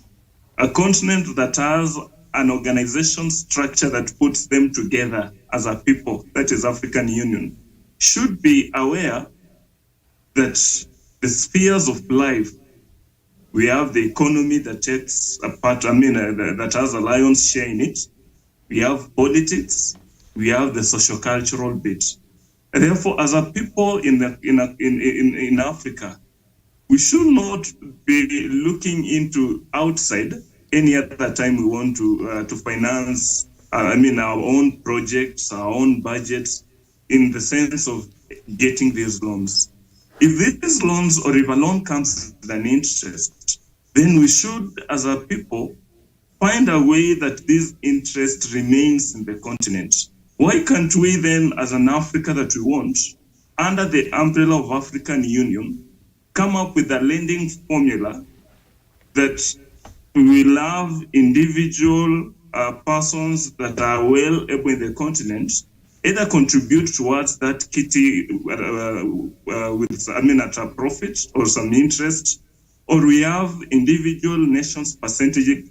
a continent that has an organization structure that puts them together as a people, that is African Union, should be aware that the spheres of life, we have the economy that takes a part, that has a lion's share in it. We have politics, we have the socio-cultural bit. And therefore, as a people in Africa, we should not be looking into outside any other time we want to finance, our own projects, our own budgets, in the sense of getting these loans. If these loans, or if a loan comes with an interest, then we should, as a people, find a way that this interest remains in the continent. Why can't we then, as an Africa that we want, under the umbrella of African Union, come up with a lending formula that will have individual persons that are well able in the continent either contribute towards that kitty at a profit or some interest, or we have individual nations percentage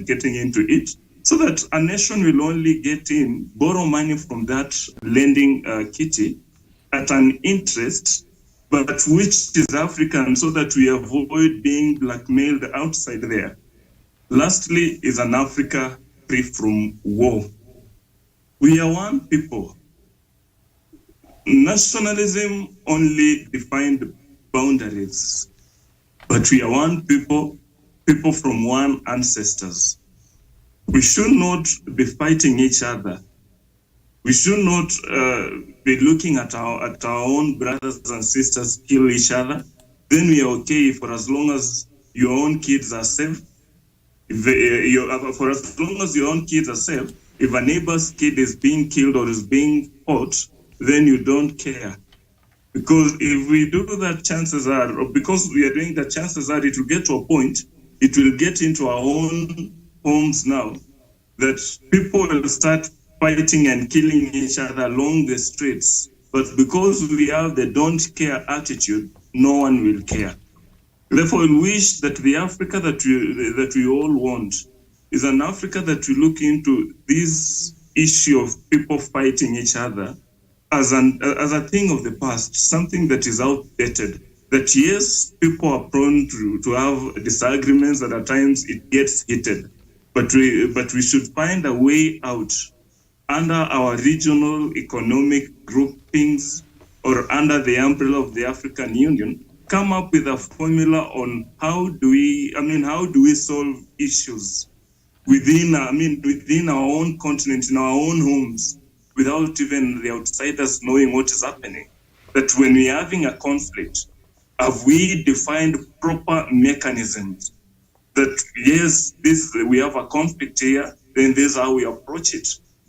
getting into it, so that a nation will only borrow money from that lending kitty at an interest, but which is African, so that we avoid being blackmailed outside there. Lastly, is an Africa free from war. We are one people. Nationalism only defined boundaries, but we are one people, people from one ancestors. We should not be fighting each other. We should not be looking at our own brothers and sisters kill each other. Then we are okay for as long as your own kids are safe. For as long as your own kids are safe, If a neighbor's kid is being killed or is being fought, then you don't care. Because if we do that, chances are, or because we are doing that, chances are it will get to a point, it will get into our own homes now, that people will start fighting and killing each other along the streets. But because we have the don't care attitude, no one will care. Therefore, we wish that the Africa that we all want is an Africa that we look into this issue of people fighting each other as a thing of the past, something that is outdated. That yes, people are prone to have disagreements, and at times it gets heated, but we should find a way out under our regional economic groupings or under the umbrella of the African Union. Come up with a formula on how do we solve issues within our own continent, in our own homes, without even the outsiders knowing what is happening. That when we're having a conflict, have we defined proper mechanisms that yes, we have a conflict here, then this is how we approach it?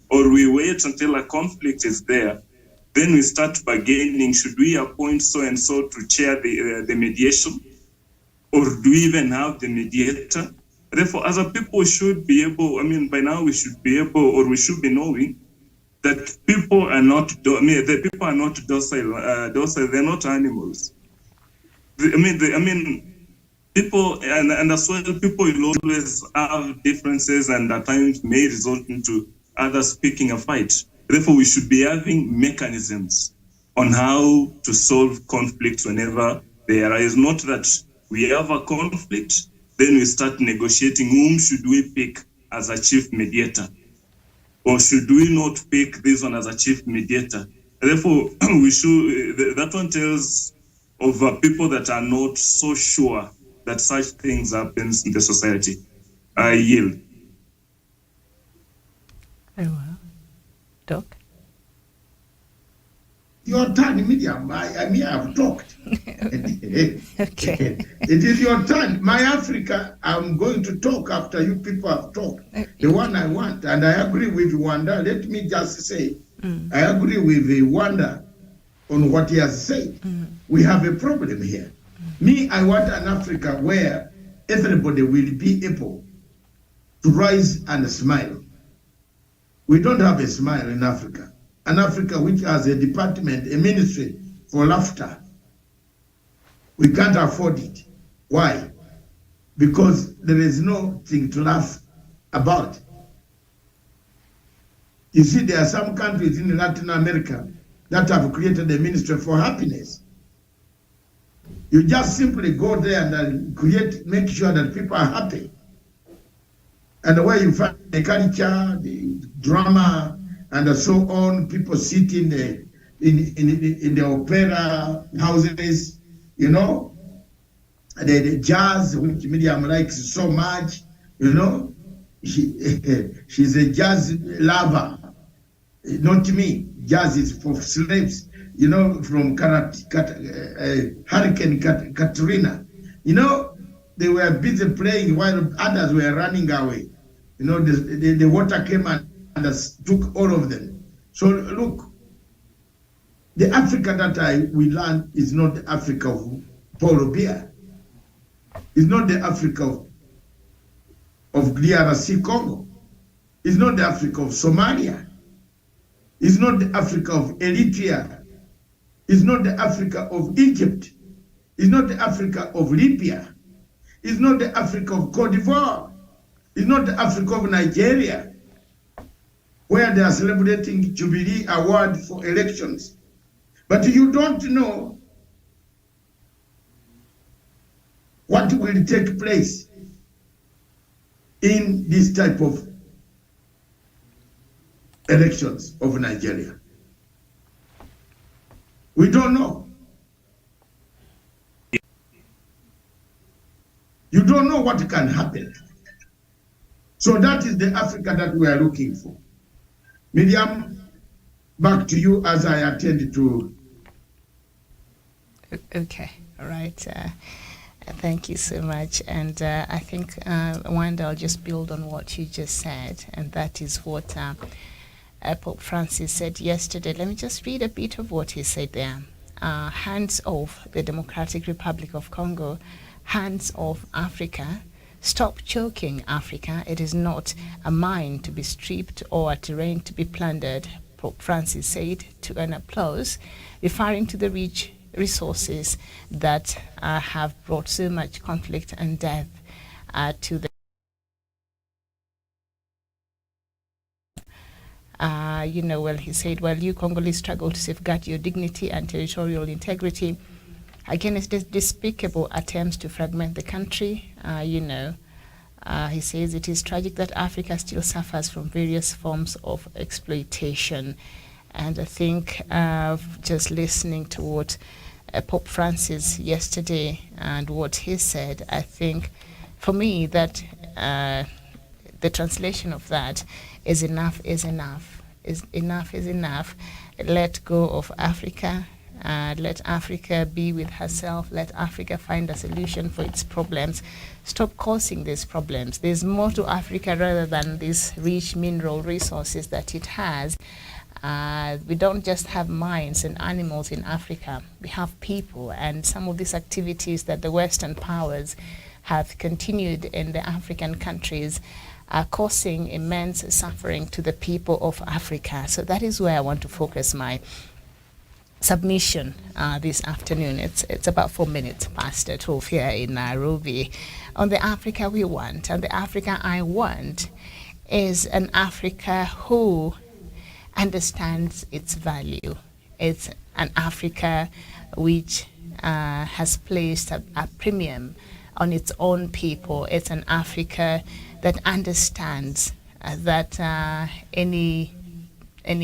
Or we wait until a conflict is there, then we start bargaining. Should we appoint so and so to chair the mediation, or do we even have the mediator? Therefore, as a people, we should be able. By now we should be able, or we should be knowing that people are not. The people are not docile. Docile. They're not animals. People and as well, people will always have differences, and at times may result into others picking a fight. Therefore, we should be having mechanisms on how to solve conflicts whenever they arise. Not that we have a conflict, then we start negotiating whom should we pick as a chief mediator, or should we not pick this one as a chief mediator. Therefore, we should. That one tells of people that are not so sure that such things happens in the society. I yield.
Very well. Doc?
Your turn, Miriam. I have talked.
Okay.
It is your turn. My Africa, I'm going to talk after you people have talked. The one I want, and I agree with Wanda. Let me just say, I agree with Wanda on what he has said. We have a problem here. Me, I want an Africa where everybody will be able to rise and smile. We don't have a smile in Africa. An Africa which has a department, a ministry for laughter. We can't afford it. Why? Because there is nothing to laugh about. You see, there are some countries in Latin America that have created a ministry for happiness. You just simply go there and make sure that people are happy. And where you find the culture, the drama, and so on, people sit in the opera houses, the jazz, which Miriam likes so much, she's a jazz lover, not me. Jazz is for slaves, from Hurricane Katrina. They were busy playing while others were running away. The water came and took all of them. So look, the Africa that we learn is not the Africa of Paul Biya. It's not the Africa of DRC Congo. It's not the Africa of Somalia. It's not the Africa of Eritrea. It's not the Africa of Egypt. It's not the Africa of Libya. It's not the Africa of Cote d'Ivoire. It's not the Africa of Nigeria, where they are celebrating Jubilee Award for elections. But you don't know what will take place in this type of elections of Nigeria. We don't know. You don't know what can happen. So that is the Africa that we are looking for. Miriam, back to you as I attend to.
Okay, all right. Thank you so much. And I think, Wanda, I'll just build on what you just said, and that is what Pope Francis said yesterday. Let me just read a bit of what he said there. Hands off the Democratic Republic of Congo, hands off Africa. Stop choking Africa. It is not a mine to be stripped or a terrain to be plundered, Pope Francis said to an applause, referring to the rich resources that have brought so much conflict and death to the he said, well, you Congolese struggle to safeguard your dignity and territorial integrity against despicable attempts to fragment the country. He says it is tragic that Africa still suffers from various forms of exploitation. And I think just listening to what Pope Francis yesterday and what he said, I think for me that the translation of that is enough is enough. Enough is enough. Let go of Africa. Let Africa be with herself. Let Africa find a solution for its problems. Stop causing these problems. There's more to Africa rather than these rich mineral resources that it has. We don't just have mines and animals in Africa. We have people, and some of these activities that the Western powers have continued in the African countries are causing immense suffering to the people of Africa. So that is where I want to focus my submission this afternoon. It's about 4 minutes past 12 here in Nairobi. On the Africa we want, and the Africa I want is an Africa who understands its value. It's an Africa which has placed a premium on its own people. It's an Africa that understands that any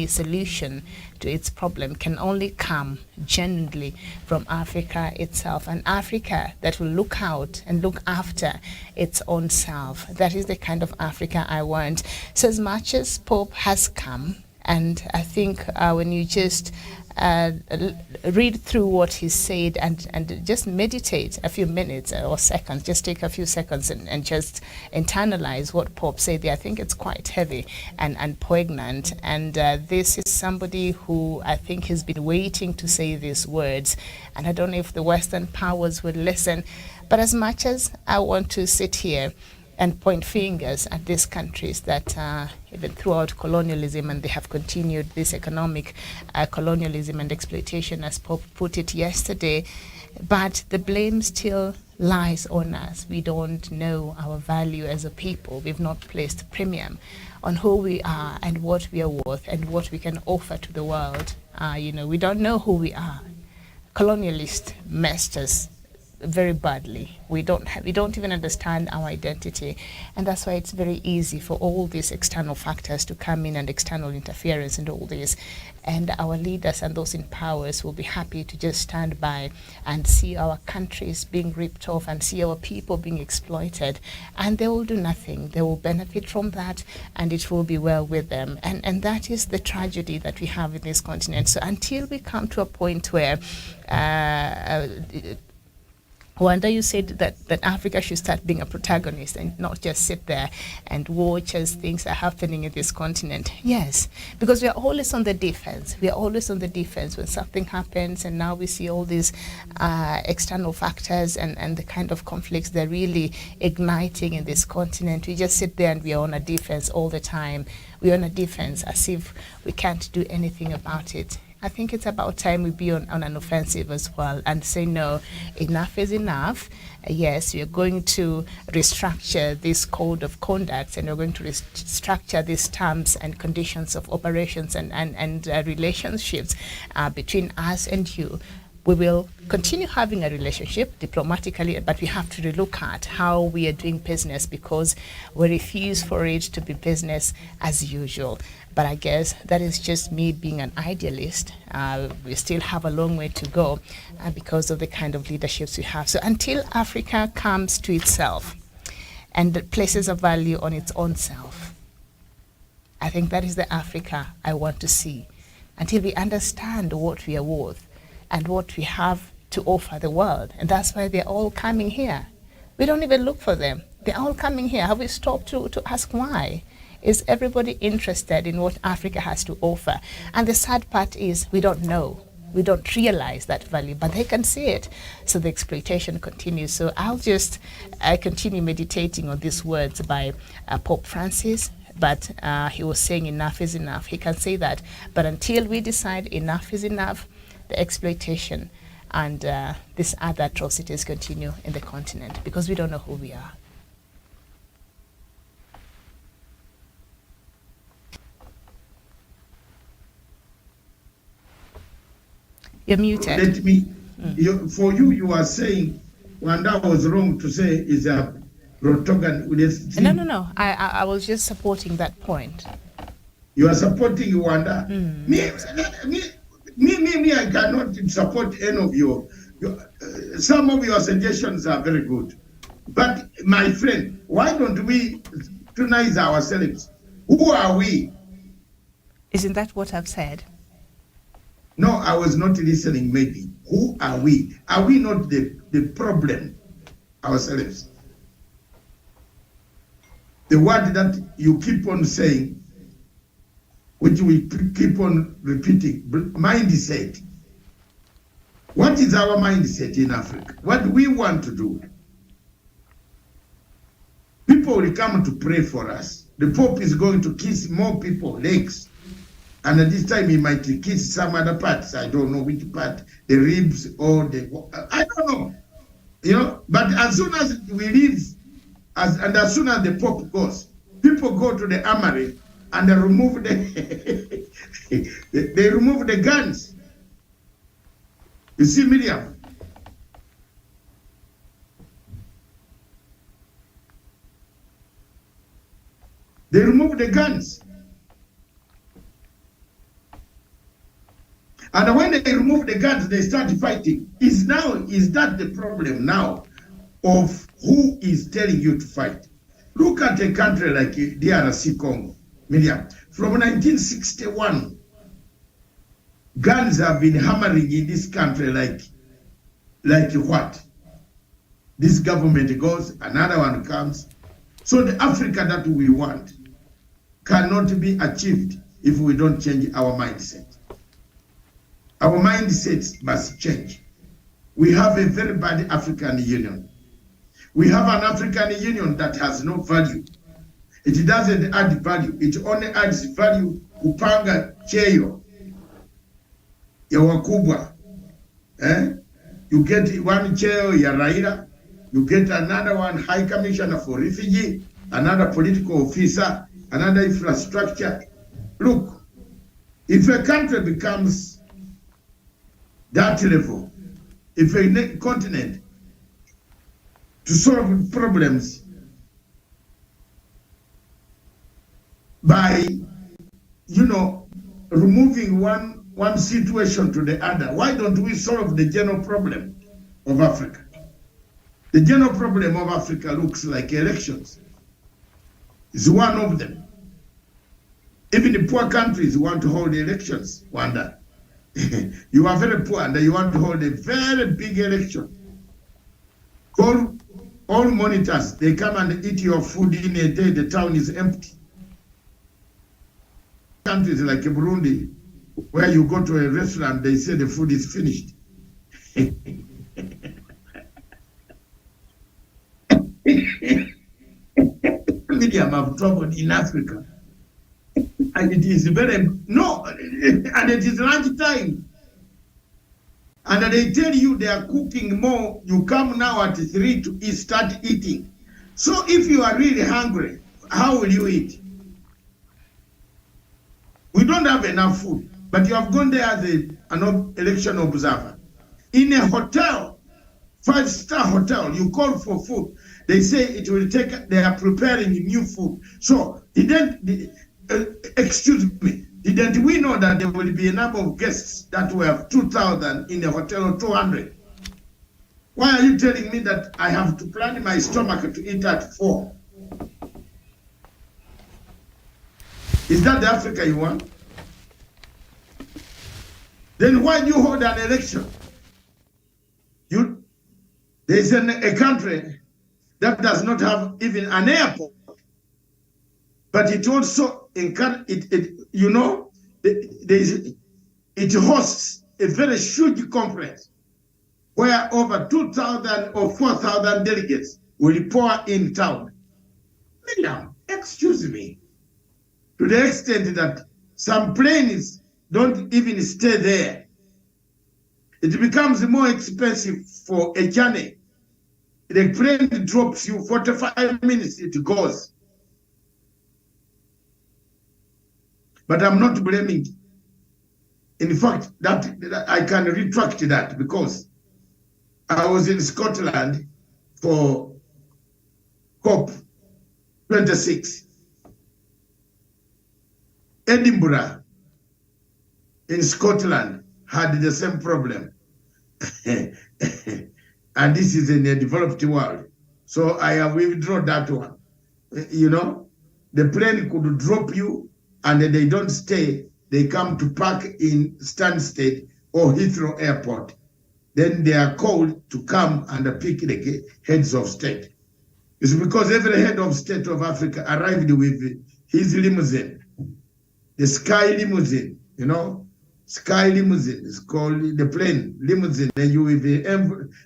solution to its problem can only come genuinely from Africa itself. An Africa that will look out and look after its own self. That is the kind of Africa I want. So as much as Pope has come, and I think when you just read through what he said and just meditate a few minutes or seconds, just take a few seconds and just internalize what Pope said there, I think it's quite heavy and poignant. And this is somebody who I think has been waiting to say these words. And I don't know if the Western powers would listen. But as much as I want to sit here and point fingers at these countries that even throughout colonialism, and they have continued this economic colonialism and exploitation, as Pope put it yesterday, but the blame still lies on us. We don't know our value as a people. We've not placed premium on who we are and what we are worth and what we can offer to the world. We don't know who we are. Colonialists messed us very badly. We don't even understand our identity, and that's why it's very easy for all these external factors to come in and external interference and all this. And our leaders and those in powers will be happy to just stand by and see our countries being ripped off and see our people being exploited, and they will do nothing. They will benefit from that, and it will be well with them. And that is the tragedy that we have in this continent. So until we come to a point where Wanda, you said that Africa should start being a protagonist and not just sit there and watch as things are happening in this continent. Yes, because we are always on the defense. We are always on the defense when something happens, and now we see all these external factors and the kind of conflicts they're really igniting in this continent. We just sit there and we are on a defense all the time. We're on a defense as if we can't do anything about it. I think it's about time we be on an offensive as well and say, no, enough is enough. Yes, we are going to restructure this code of conduct, and we're going to restructure these terms and conditions of operations and relationships between us and you. We will continue having a relationship diplomatically, but we have to relook at how we are doing business, because we refuse for it to be business as usual. But I guess that is just me being an idealist. We still have a long way to go because of the kind of leaderships we have. So until Africa comes to itself and places a value on its own self, I think that is the Africa I want to see. Until we understand what we are worth and what we have to offer the world. And that's why they're all coming here. We don't even look for them. They're all coming here. Have we stopped to ask why? Is everybody interested in what Africa has to offer? And the sad part is we don't know. We don't realize that value, but they can see it. So the exploitation continues. So I'll just continue meditating on these words by Pope Francis. But he was saying enough is enough. He can say that. But until we decide enough is enough, the exploitation and these other atrocities continue in the continent because we don't know who we are. You're muted.
Let me, for you, you are saying, Wanda was wrong to say is a protagonist.
No. I was just supporting that point.
You are supporting Wanda. Me, I cannot support any of you. Some of your suggestions are very good. But my friend, why don't we scrutinize ourselves? Who are we?
Isn't that what I've said?
No, I was not listening maybe. Who are we? Are we not the problem ourselves? The word that you keep on saying, which we keep on repeating, mindset. What is our mindset in Africa? What do we want to do? People will come to pray for us. The Pope is going to kiss more people, legs. And at this time, he might kiss some other parts. I don't know which part, the ribs or the... I don't know. You know, but as soon as we leave, and as soon as the Pope goes, people go to the armory and they remove the... they remove the guns. You see, Miriam? They remove the guns. And when they remove the guns, they start fighting. Is that the problem now of who is telling you to fight? Look at a country like DRC Congo, Miriam. From 1961, guns have been hammering in this country like what? This government goes, another one comes. So the Africa that we want cannot be achieved if we don't change our mindset. Our mindsets must change. We have a very bad African Union. We have an African Union that has no value. It doesn't add value. It only adds value kupanga cheo ya wakubwa. You get one cheo ya Raila, you get another one High Commissioner for Refugee, another political officer, another infrastructure. Look, if a country becomes that level, if a continent to solve problems by, removing one situation to the other, why don't we solve the general problem of Africa? The general problem of Africa looks like elections. It's one of them. Even the poor countries want to hold elections, Wanda. You are very poor and you want to hold a very big election. Call all monitors, they come and eat your food in a day, the town is empty. Countries like Burundi, where you go to a restaurant, they say the food is finished. Medium have trouble in Africa. And it is and it is lunch time. And they tell you they are cooking more. You come now at 3 to start eating. So if you are really hungry, how will you eat? We don't have enough food, but you have gone there as an election observer. In a hotel, 5-star hotel, you call for food. They say it will take, they are preparing new food. So excuse me, didn't we know that there will be a number of guests that will have 2,000 in a hotel or 200? Why are you telling me that I have to plan my stomach to eat at 4? Is that the Africa you want? Then why do you hold an election? There's a country that does not have even an airport, but it also it hosts a very huge conference where over 2,000 or 4,000 delegates will pour in town. Now, excuse me, to the extent that some planes don't even stay there. It becomes more expensive for a journey. The plane drops you 45 minutes, it goes. But I'm not blaming. In fact, that I can retract that because I was in Scotland for COP26. Edinburgh in Scotland had the same problem. And this is in the developed world. So I have withdrawn that one. You know, the plane could drop you and they don't stay. They come to park in Stansted or Heathrow Airport. Then they are called to come and pick the heads of state. It's because every head of state of Africa arrived with his limousine, the Sky Limousine, you know, Sky Limousine is called the plane limousine. Then you with the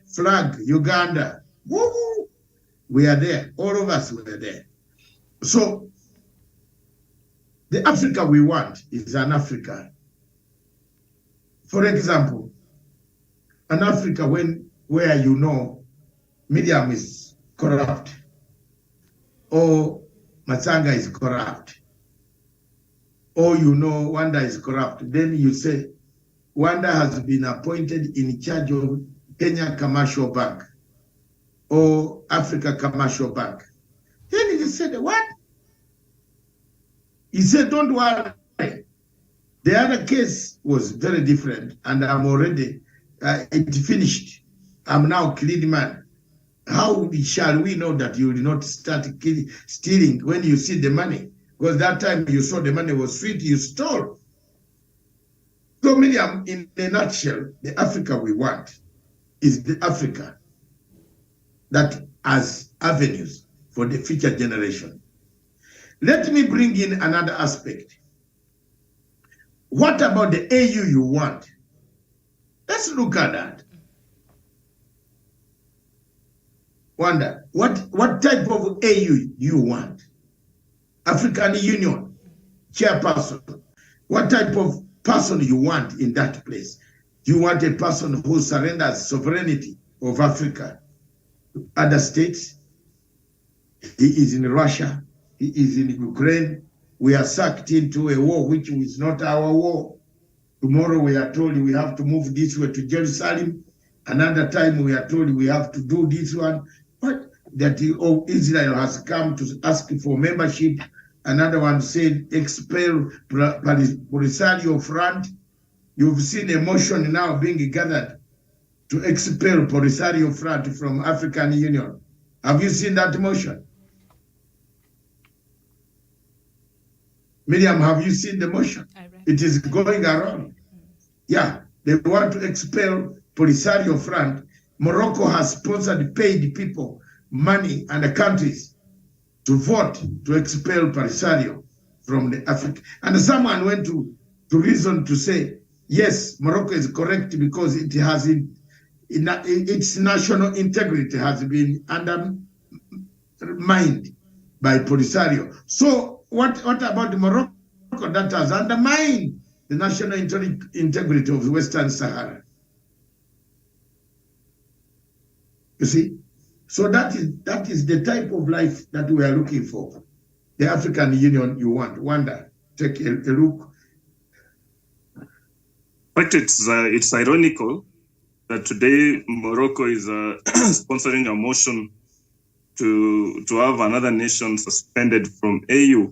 flag, Uganda. Woo! We are there. All of us were there. So the Africa we want is an Africa. For example, an Africa where you know Miriam is corrupt or Matsanga is corrupt, or you know Wanda is corrupt, then you say Wanda has been appointed in charge of Kenya Commercial Bank or Africa Commercial Bank. Then he said, what? He said, don't worry. The other case was very different, and I'm already, it finished. I'm now a clean man. How shall we know that you will not start stealing when you see the money? Because that time you saw the money was sweet, you stole. So, Miriam, in a nutshell, the Africa we want is the Africa that has avenues for the future generation. Let me bring in another aspect. What about the AU you want? Let's look at that. Wanda, what type of AU you want? African Union, chairperson. What type of person you want in that place? You want a person who surrenders sovereignty of Africa to other states? He is in Russia. He is in Ukraine. We are sucked into a war which is not our war. Tomorrow we are told we have to move this way to Jerusalem. Another time we are told we have to do this one. But that Israel has come to ask for membership. Another one said expel Polisario Front. You've seen a motion now being gathered to expel Polisario Front from African Union. Have you seen that motion? Miriam, have you seen the motion? It is going around. Yeah, they want to expel Polisario Front. Morocco has sponsored, paid people money and the countries to vote to expel Polisario from the Africa. And someone went to reason to say, yes, Morocco is correct because it has its national integrity has been undermined by Polisario. So what about Morocco that has undermined the national integrity of Western Sahara? You see? So that is the type of life that we are looking for. The African Union you want. Wanda, take a look.
But it's ironical that today Morocco is sponsoring a motion to have another nation suspended from AU.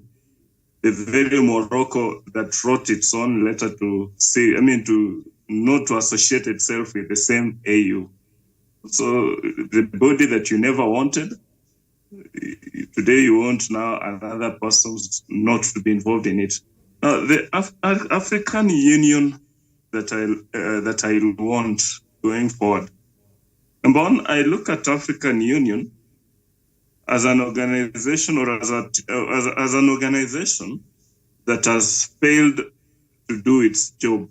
The very Morocco that wrote its own letter to say, to not to associate itself with the same AU. So the body that you never wanted, today you want now another person not to be involved in it. Now, the African Union that I want going forward Number one, I look at African Union as an organization or as an organization that has failed to do its job.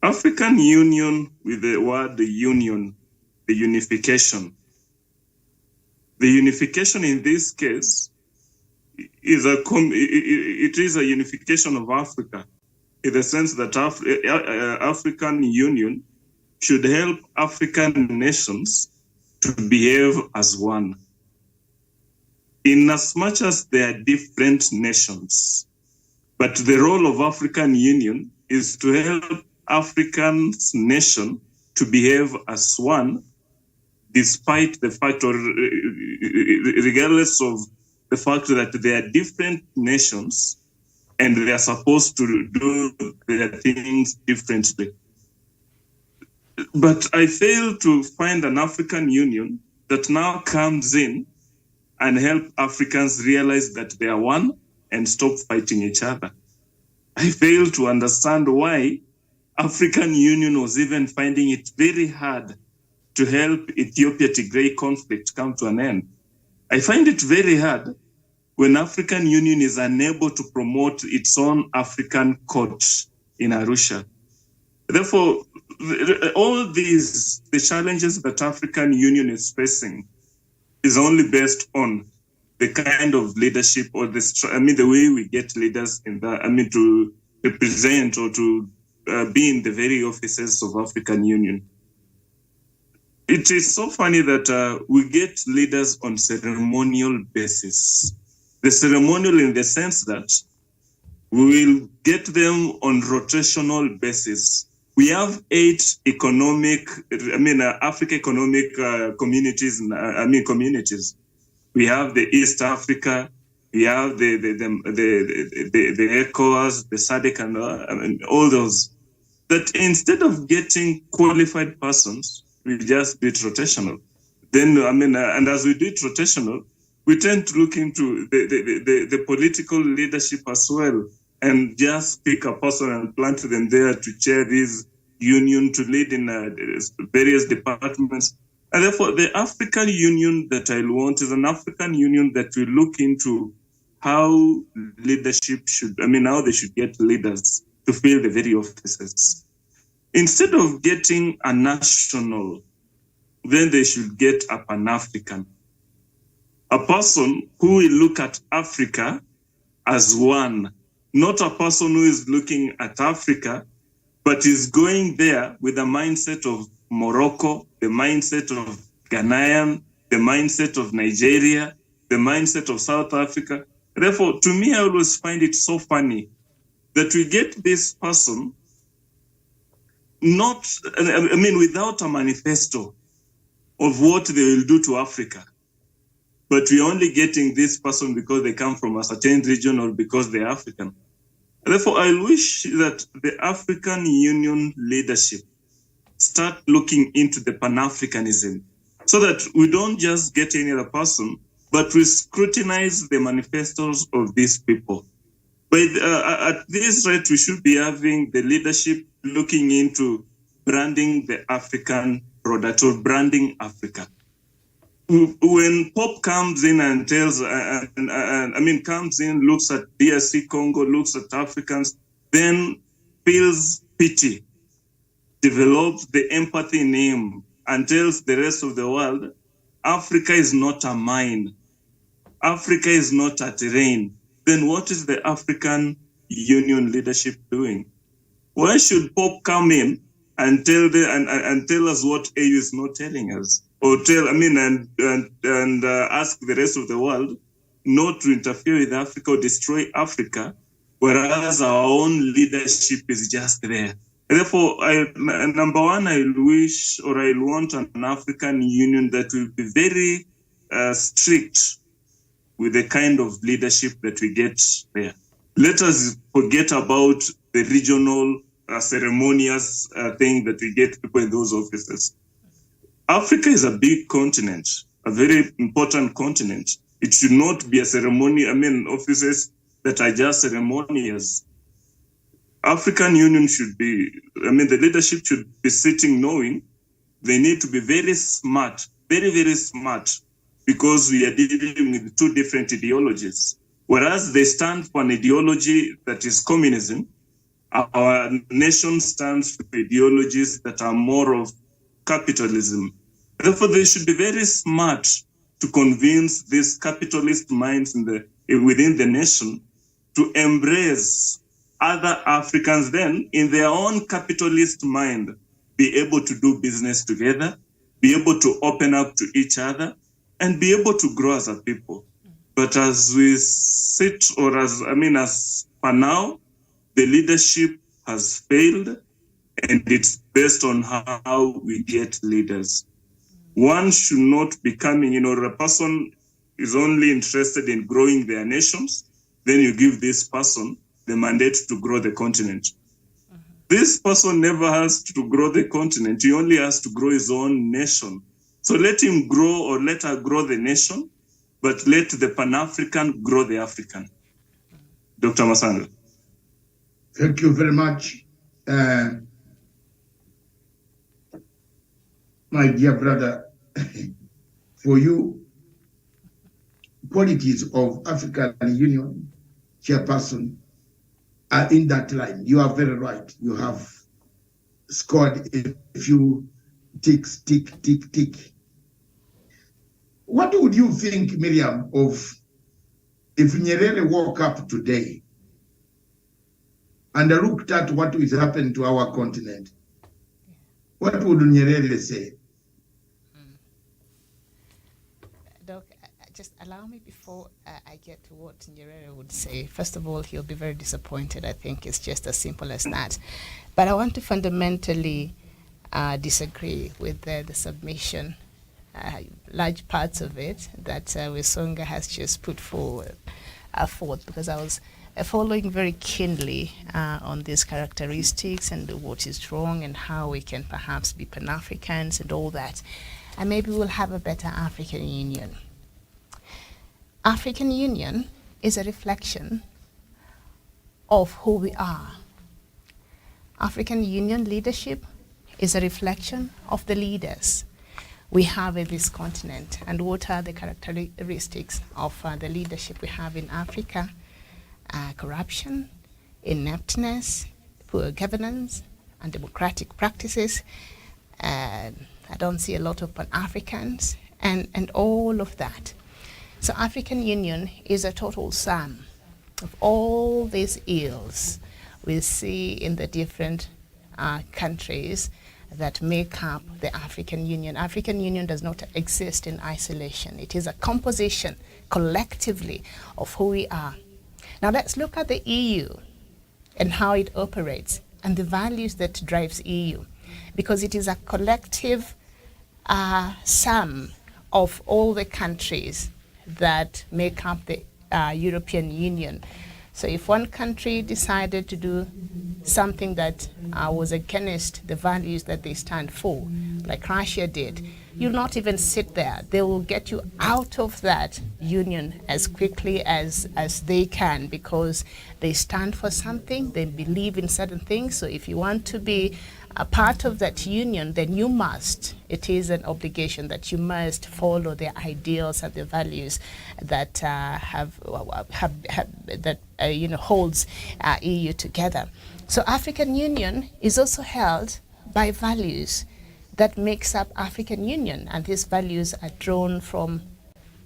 African Union, with the word union, the unification. The unification in this case is it is a unification of Africa, in the sense that African Union should help African nations to behave as one. In as much as they are different nations, but the role of African Union is to help African nation to behave as one, despite the fact, or regardless of the fact that they are different nations and they are supposed to do their things differently. But I fail to find an African Union that now comes in and help Africans realize that they are one and stop fighting each other. I fail to understand why African Union was even finding it very hard to help Ethiopia-Tigray conflict come to an end. I find it very hard when African Union is unable to promote its own African court in Arusha. Therefore, all these, the challenges that African Union is facing is only based on the kind of leadership or the way we get leaders in that, to represent or to be in the very offices of African Union. It is so funny that we get leaders on ceremonial basis. The ceremonial in the sense that we will get them on rotational basis. We have 8 Africa economic communities. Communities. We have the East Africa. We have the ECOWAS, the SADC, and all those. That instead of getting qualified persons, we just do it rotational. Then, and as we do it rotational, we tend to look into the political leadership as well, and just pick a person and plant them there to chair this union, to lead in various departments. And therefore, the African Union that I want is an African Union that will look into how leadership should, how they should get leaders to fill the very offices. Instead of getting a national, then they should get a Pan-African. A person who will look at Africa as one, not a person who is looking at Africa, but is going there with a mindset of Morocco, the mindset of Ghanaian, the mindset of Nigeria, the mindset of South Africa. Therefore, to me, I always find it so funny that we get this person without a manifesto of what they will do to Africa. But we're only getting this person because they come from a certain region or because they're African. Therefore, I wish that the African Union leadership start looking into the Pan-Africanism so that we don't just get any other person, but we scrutinize the manifestos of these people. But at this rate, we should be having the leadership looking into branding the African product or branding Africa. When Pope comes in and tells, comes in, looks at DRC Congo, looks at Africans, then feels pity, develops the empathy in him, and tells the rest of the world, Africa is not a mine. Africa is not a terrain. Then what is the African Union leadership doing? Why should Pope come in and tell us what AU is not telling us? Or ask the rest of the world not to interfere with Africa or destroy Africa, whereas our own leadership is just there. Therefore, number one, I want an African Union that will be very strict with the kind of leadership that we get there. Let us forget about the regional ceremonious thing that we get people in those offices. Africa is a big continent, a very important continent. It should not be a ceremony, offices that are just ceremonious. African Union should be, the leadership should be sitting knowing they need to be very smart, very, very smart, because we are dealing with two different ideologies. Whereas they stand for an ideology that is communism, our nation stands for ideologies that are more of capitalism. Therefore, they should be very smart to convince these capitalist minds within the nation to embrace other Africans, then in their own capitalist mind, be able to do business together, be able to open up to each other, and be able to grow as a people. But as we sit, as for now, the leadership has failed, and it's based on how we get leaders. One should not be coming, a person is only interested in growing their nations, then you give this person the mandate to grow the continent. This person never has to grow the continent. He only has to grow his own nation. So let him grow, or let her grow the nation, but let the Pan-African grow the African. Dr. Masanga.
Thank you very much, my dear brother. For you, qualities of African Union chairperson are in that line. You are very right. You have scored a few ticks, tick, tick, tick. What would you think, Miriam, of if Nyerere woke up today and looked at what is happening to our continent? What would Nyerere say?
Doc, just allow me before I get to what Nyerere would say. First of all, he'll be very disappointed. I think it's just as simple as that. But I want to fundamentally disagree with the submission, large parts of it that Wesonga has just put forth, because I was following very keenly on these characteristics and what is wrong and how we can perhaps be Pan-Africans and all that. And maybe we'll have a better African Union. African Union is a reflection of who we are. African Union leadership is a reflection of the leaders we have in this continent. And what are the characteristics of the leadership we have in Africa? Corruption, ineptness, poor governance, undemocratic practices. I don't see a lot of Pan-Africans and all of that. So African Union is a total sum of all these ills we see in the different countries that make up the African Union. African Union does not exist in isolation. It is a composition collectively of who we are. Now let's look at the EU and how it operates and the values that drives EU, because it is a collective sum of all the countries that make up the European Union. So if one country decided to do something that was against the values that they stand for, like Russia did, you'll not even sit there. They will get you out of that union as quickly as they can, because they stand for something, they believe in certain things. So if you want to be a part of that union, then you must. It is an obligation that you must follow the ideals and the values that holds EU together. So African Union is also held by values that makes up African Union, and these values are drawn from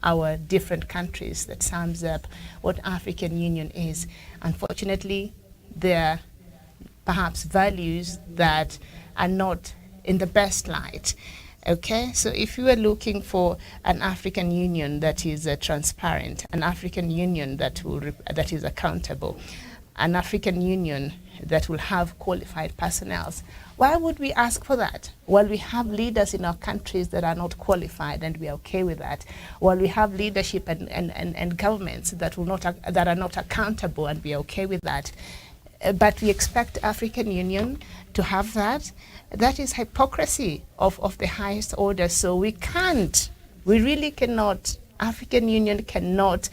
our different countries. That sums up what African Union is. Unfortunately, there perhaps values that are not in the best light. Okay, so if you are looking for an African Union that is transparent, an African Union that is accountable, an African Union that will have qualified personnel, why would we ask for that? Well, we have leaders in our countries that are not qualified, and we are okay with that. Well, we have leadership and governments that are not accountable, and we are okay with that. But we expect African Union to have that. That is hypocrisy of the highest order. So we really cannot African Union cannot,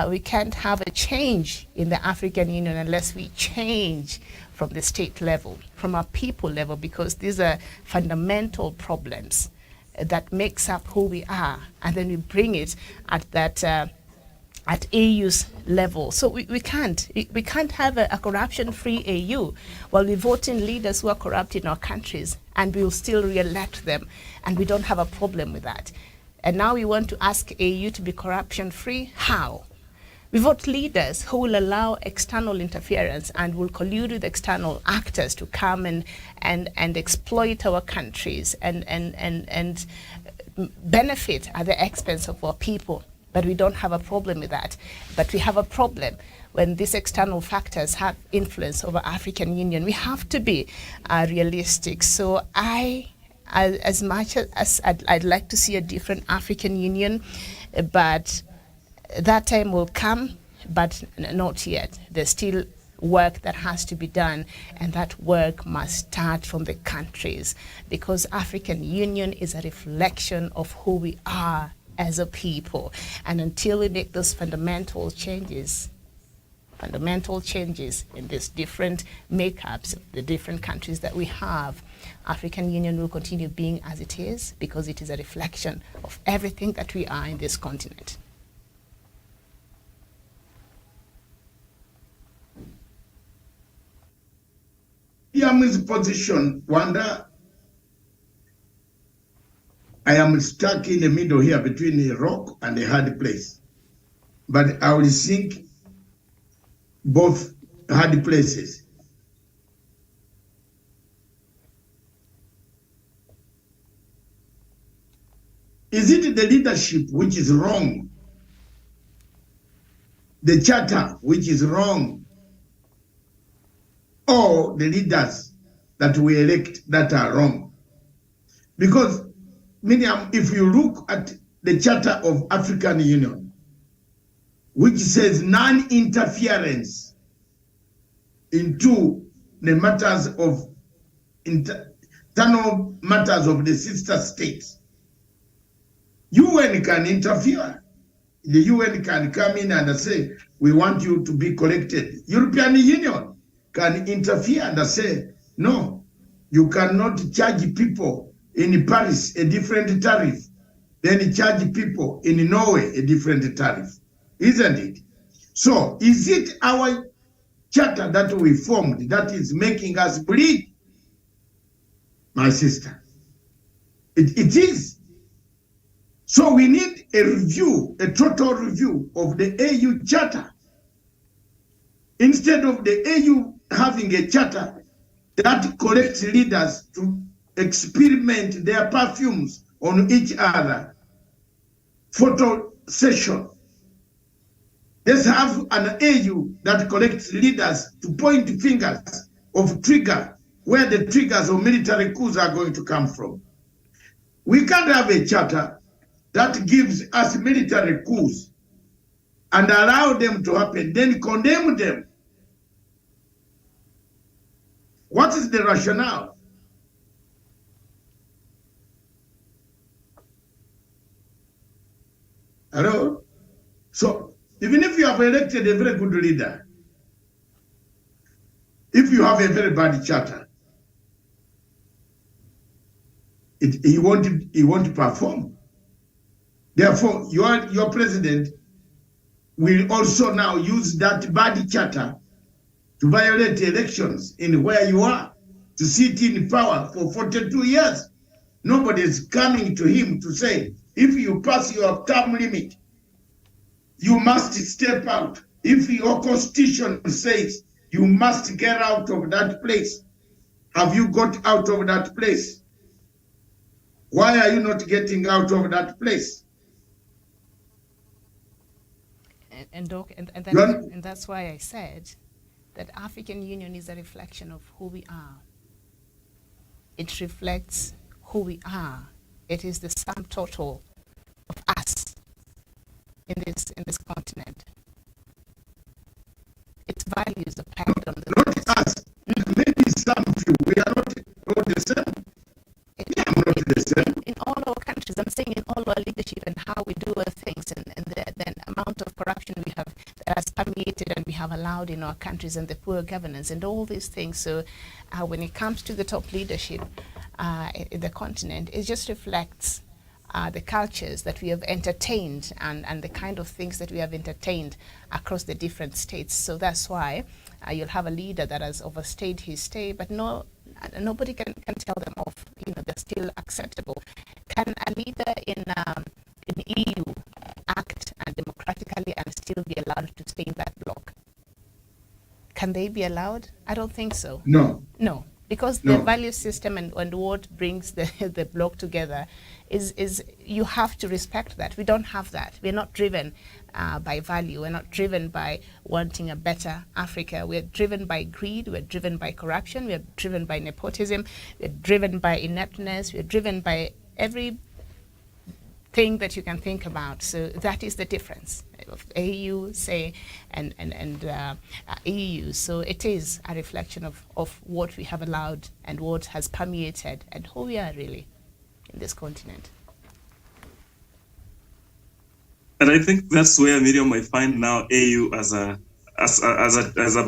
we can't have a change in the African Union unless we change from the state level, from our people level, because these are fundamental problems that makes up who we are, and then we bring it at that at AU's level. So we can't have a corruption-free AU while we vote in leaders who are corrupt in our countries, and we will still re-elect them, and we don't have a problem with that. And now we want to ask AU to be corruption-free. How? We vote leaders who will allow external interference and will collude with external actors to come and exploit our countries and benefit at the expense of our people. But we don't have a problem with that. But we have a problem when these external factors have influence over African Union. We have to be realistic. So as much as I'd like to see a different African Union, but that time will come, but not yet. There's still work that has to be done, and that work must start from the countries, because African Union is a reflection of who we are as a people. And until we make those fundamental changes in these different makeups of the different countries that we have, African Union will continue being as it is, because it is a reflection of everything that we are in this continent.
Yami's position, Wanda, I am stuck in the middle here between a rock and a hard place. But I will think both hard places. Is it the leadership which is wrong? The charter which is wrong? Or the leaders that we elect that are wrong? Because, Miriam, if you look at the Charter of African Union, which says non-interference into the matters of internal matters of the sister states, UN can interfere. The UN can come in and say, we want you to be collected. European Union can interfere and say, no, you cannot charge people in Paris a different tariff, then charge people in Norway a different tariff, isn't it? So is it our charter that we formed that is making us bleed? My sister, it is. So we need a review, a total review of the AU charter. Instead of the AU having a charter that collects leaders to experiment their perfumes on each other, photo session. Let's have an AU that collects leaders to point fingers of trigger, where the triggers of military coups are going to come from. We can't have a charter that gives us military coups and allow them to happen, then condemn them. What is the rationale? Hello? So, even if you have elected a very good leader, if you have a very bad charter, he won't perform. Therefore, your president will also now use that bad charter to violate elections in where you are, to sit in power for 42 years. Nobody is coming to him to say, if you pass your term limit, you must step out. If your constitution says you must get out of that place, have you got out of that place? Why are you not getting out of that place?
And that's why I said that African Union is a reflection of who we are. It reflects who we are. It is the sum total of us in this continent. Its values are packed on the
not us. Maybe some few. We are not all the same. We are not the same.
In all our countries, I'm saying in all our leadership and how we do our things, and that has permeated and we have allowed in our countries, and the poor governance and all these things. So when it comes to the top leadership in the continent, it just reflects the cultures that we have entertained and the kind of things that we have entertained across the different states. So that's why you'll have a leader that has overstayed his stay, but nobody can tell them off. They're still acceptable. Can a leader in EU act democratically and still be allowed to stay in that bloc? Can they be allowed? I don't think so.
No.
No, because
No.
the value system and what brings the bloc together is you have to respect that. We don't have that. We're not driven by value. We're not driven by wanting a better Africa. We're driven by greed. We're driven by corruption. We're driven by nepotism. We're driven by ineptness. We're driven by every thing that you can think about. So that is the difference of AU, say, and EU. So it is a reflection of what we have allowed and what has permeated and who we are really in this continent.
And I think that's where Miriam might find now AU as a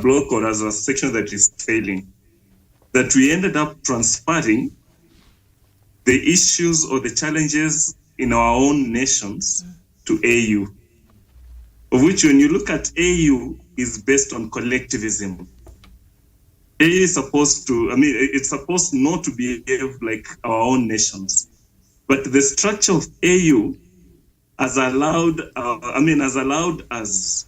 block or as a section that is failing. That we ended up transferring the issues or the challenges in our own nations to AU, of which when you look at AU is based on collectivism. AU is supposed to, it's supposed not to behave like our own nations. But the structure of AU has allowed us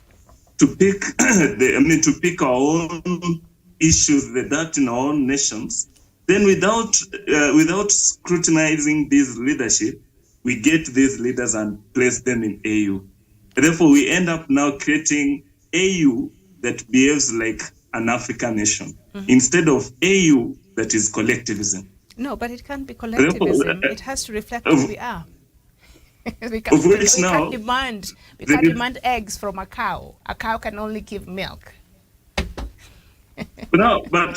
to pick to pick our own issues that in our own nations. Then without scrutinizing this leadership, we get these leaders and place them in AU. And therefore, we end up now creating AU that behaves like an African nation instead of AU that is collectivism.
No, but it can't be collectivism. It has to reflect who we are. We can't demand eggs from a cow. A cow can only give milk.
No, but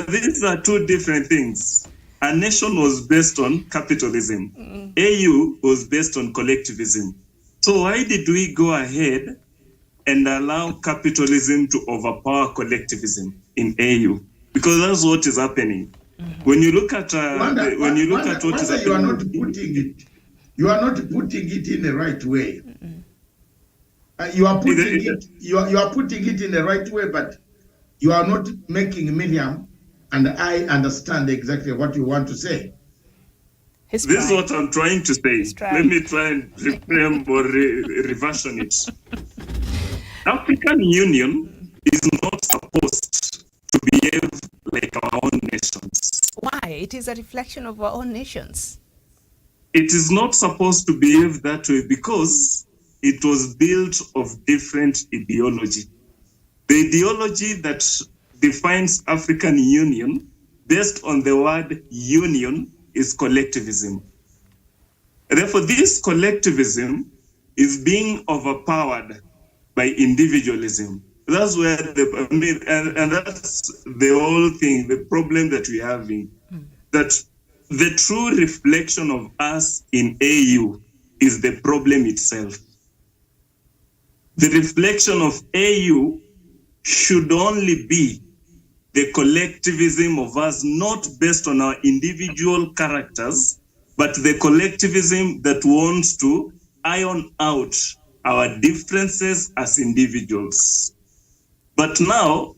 these are two different things. A nation was based on capitalism. AU was based on collectivism. So why did we go ahead and allow capitalism to overpower collectivism in AU? Because that's what is happening. When you look at what is happening,
you are not putting it in the right way. You are putting it in the right way, but you are not making Miriam and I understand exactly what you want to say.
This is what I'm trying to say. Let me try and reframe or reversion it. African Union is not supposed to behave like our own nations.
Why? It is a reflection of our own nations.
It is not supposed to behave that way because it was built of different ideology. The ideology that defines African Union based on the word union is collectivism. Therefore, this collectivism is being overpowered by individualism. That's where and that's the whole thing, the problem that we're having. That the true reflection of us in AU is the problem itself. The reflection of AU should only be the collectivism of us, not based on our individual characters, but the collectivism that wants to iron out our differences as individuals. But now,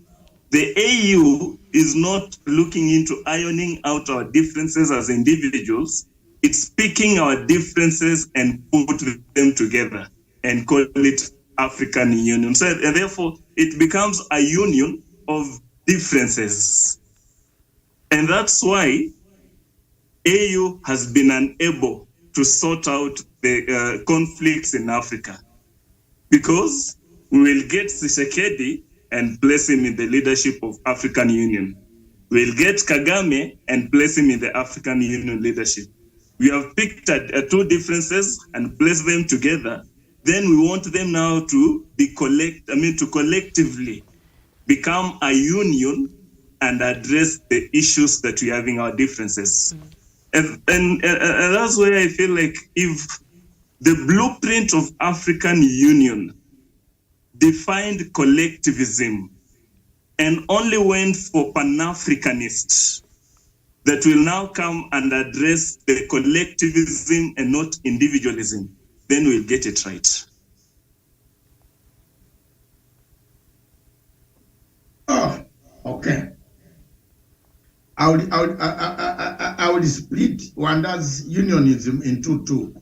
the AU is not looking into ironing out our differences as individuals. It's picking our differences and put them together and call it African Union. So, and therefore, it becomes a union of differences. And that's why AU has been unable to sort out the conflicts in Africa. Because we will get Tshisekedi and place him in the leadership of African Union. We'll get Kagame and place him in the African Union leadership. We have picked two differences and placed them together. Then we want them now to to collectively become a union and address the issues that we have in our differences. And that's where I feel like if the blueprint of African Union defined collectivism and only went for Pan-Africanists that will now come and address the collectivism and not individualism, then we'll get it right.
Oh, okay. I would split Rwanda's unionism into two.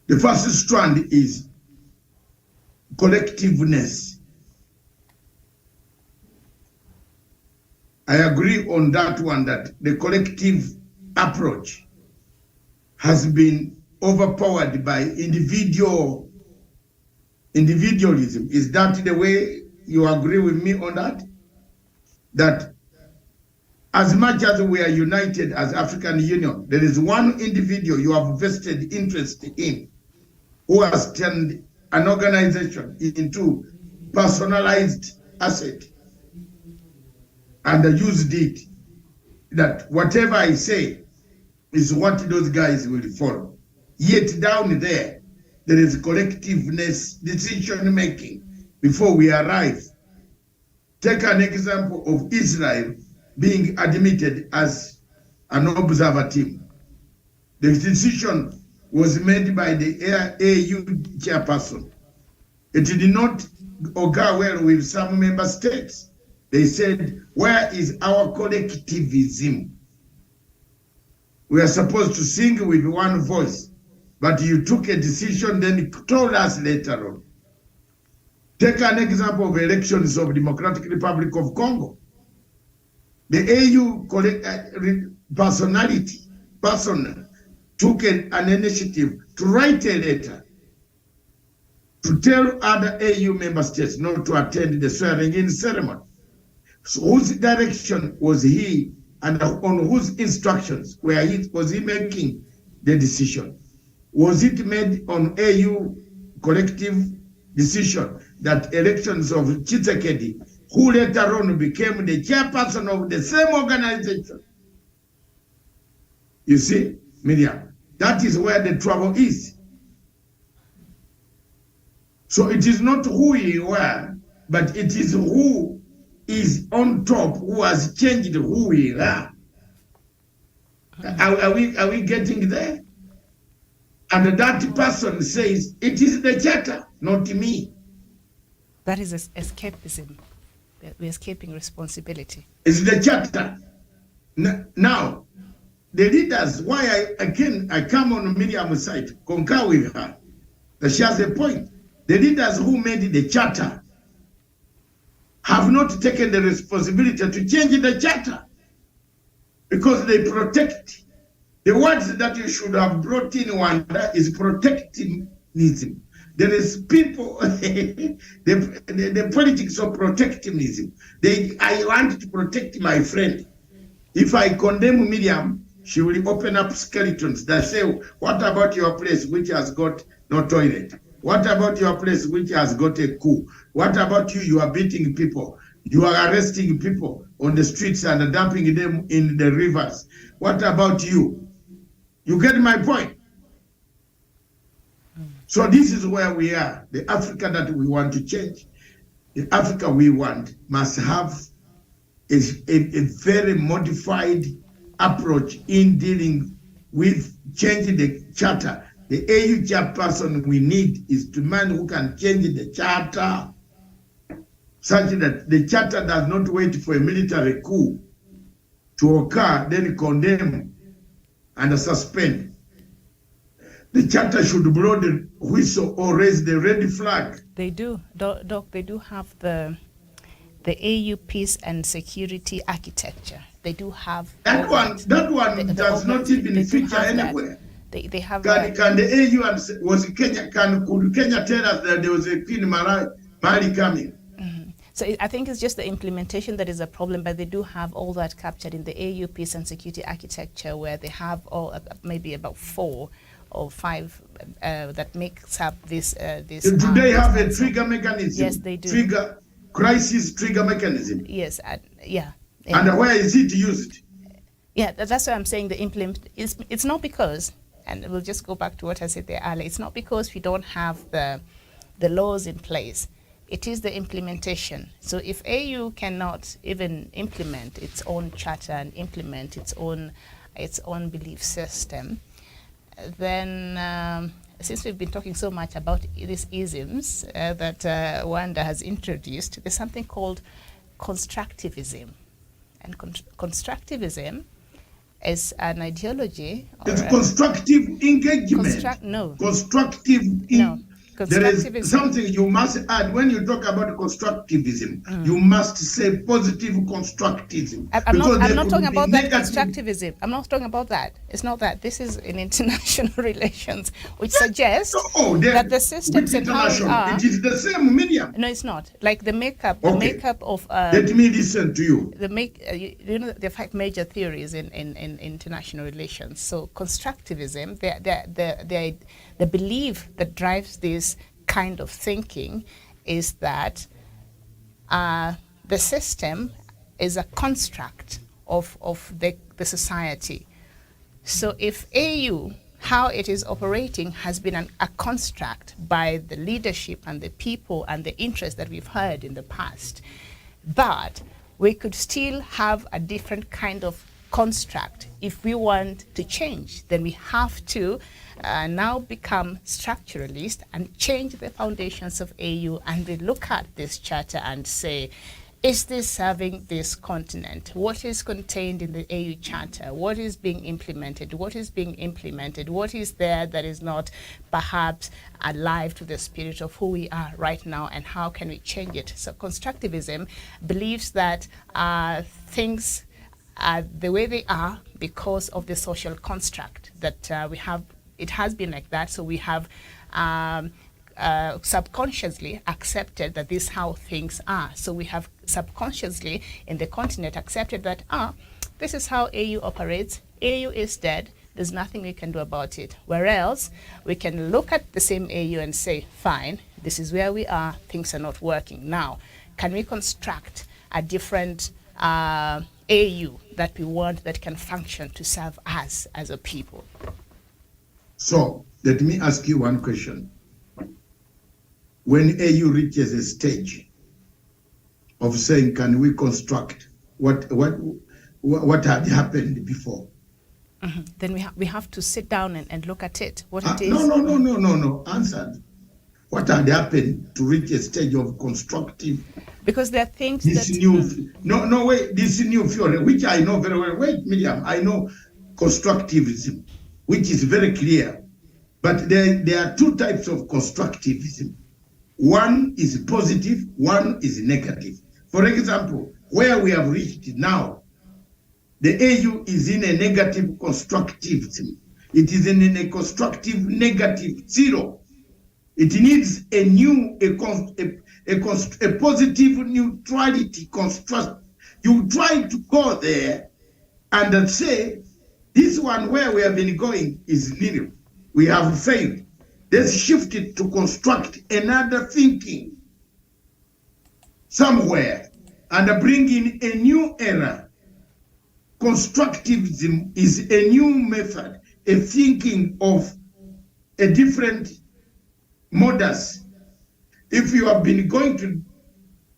The first strand is collectiveness. I agree on that one, that the collective approach has been overpowered by individualism. Is that the way you agree with me on that? That as much as we are united as African Union, there is one individual you have vested interest in who has turned an organization into personalized asset and used it, that whatever I say is what those guys will follow. Yet down there is collectiveness, decision making before we arrive. Take an example of Israel being admitted as an observer team. The decision was made by the AU chairperson. It did not go well with some member states. They said, where is our collectivism? We are supposed to sing with one voice, but you took a decision, then told us later on. Take an example of elections of Democratic Republic of Congo. The AU person took an initiative to write a letter to tell other AU member states not to attend the swearing-in ceremony. So whose direction was he, and on whose instructions was he making the decision? Was it made on AU collective decision that elections of Tshisekedi, who later on became the chairperson of the same organization? You see, Miriam, that is where the trouble is. So it is not who you are, but it is who is on top, who has changed who we are. Are we getting there? And that person says, it is the charter, not me.
That is escapism. We're escaping responsibility.
It's the charter. Now, the leaders, why I come on Miriam's side, concur with her, that she has a point. The leaders who made the charter have not taken the responsibility to change the charter because they protect. The words that you should have brought in Rwanda is protectivism. There is people, the politics of protectivism. I want to protect my friend. If I condemn Miriam, she will open up skeletons that say, what about your place which has got no toilet? What about your place which has got a coup? What about you? You are beating people. You are arresting people on the streets and dumping them in the rivers. What about you? You get my point? So this is where we are. The Africa that we want to change, the Africa we want must have a very modified approach in dealing with changing the charter. The AU chairperson we need is the man who can change the charter such that the charter does not wait for a military coup to occur, then condemn and suspend. The charter should blow the whistle or raise the red flag.
They do, Doc, they do have the AU peace and security architecture. They do have
that one. That one does not even feature anywhere.
They have.
Can the AU and Kenya? Could Kenya tell us that there was a Queen Mali coming?
Mm-hmm. So I think it's just the implementation that is a problem, but they do have all that captured in the AU peace and security architecture, where they have all maybe about 4 or 5 that makes up this.
Do they have a trigger mechanism?
Yes, they do.
Crisis trigger mechanism.
Yes, yeah.
And where is it used?
Yeah, that's why I'm saying the it's not because, and we'll just go back to what I said there earlier. It's not because we don't have the the laws in place. It is the implementation. So if AU cannot even implement its own charter and implement its own belief system, then since we've been talking so much about these isms that Wanda has introduced, there's something called constructivism. And constructivism is an ideology.
It's constructive engagement. Constructive. There is something you must add when you talk about constructivism. You must say positive constructivism.
I'm not talking about that constructivism. I'm not talking about that. It's not that. This is in international relations, which suggests that the systems and how we are.
It is the same medium.
No, it's not. Like the makeup of.
Let me listen to you.
The 5 major theories in international relations. So constructivism, the belief that drives this kind of thinking is that the system is a construct of the society. So if AU, how it is operating, has been a construct by the leadership and the people and the interests that we've heard in the past, but we could still have a different kind of construct. If we want to change, then we have to now become structuralist and change the foundations of AU and we look at this charter and say, is this serving this continent? What is contained in the AU charter? What is being implemented? What is being implemented? What is there that is not perhaps alive to the spirit of who we are right now, and how can we change it? So constructivism believes that things are the way they are because of the social construct that we have. It has been like that, so we have subconsciously accepted that this is how things are. So we have subconsciously in the continent accepted that this is how AU operates. AU is dead. There's nothing we can do about it. Whereas we can look at the same AU and say, fine, this is where we are. Things are not working. Now, can we construct a different AU that we want that can function to serve us as a people?
So let me ask you one question. When AU reaches a stage of saying, can we construct what had happened before?
Then we have to sit down and look at it, what it is.
No. Answered. What had happened to reach a stage of constructive?
Because there are things
this
that...
new, this new theory, which I know very well. Wait, Miriam, I know constructivism, which is very clear. But there are 2 types of constructivism. One is positive, one is negative. For example, where we have reached now, the AU is in a negative constructivism. It is in a constructive negative 0. It needs a positive neutrality construct. You try to go there and say, this one where we have been going is nil. We have failed. Let's shift it to construct another thinking somewhere and bring in a new era. Constructivism is a new method, a thinking of a different modus. If you have been going to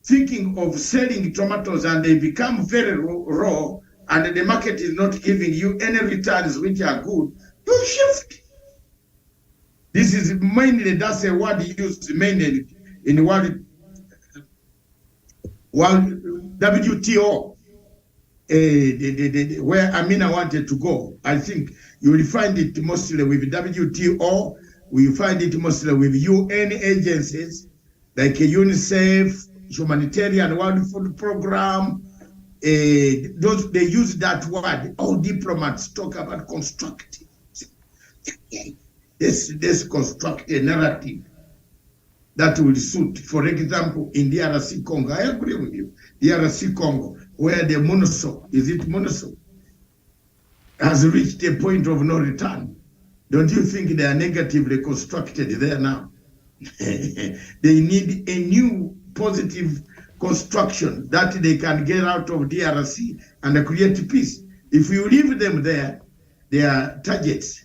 thinking of selling tomatoes and they become very raw and the market is not giving you any returns which are good, you shift. This is mainly, that's a word used mainly in the world WTO, where Amina wanted to go. I think you will find it mostly with WTO. We find it mostly with UN agencies like UNICEF, Humanitarian World Food Program. They use that word. All diplomats talk about constructive. Let's construct a narrative that will suit. For example, in DRC Congo, I agree with you. DRC Congo, where the MONUSCO, has reached a point of no return. Don't you think they are negatively constructed there now? They need a new positive construction that they can get out of DRC and create peace. If you leave them there, they are targets.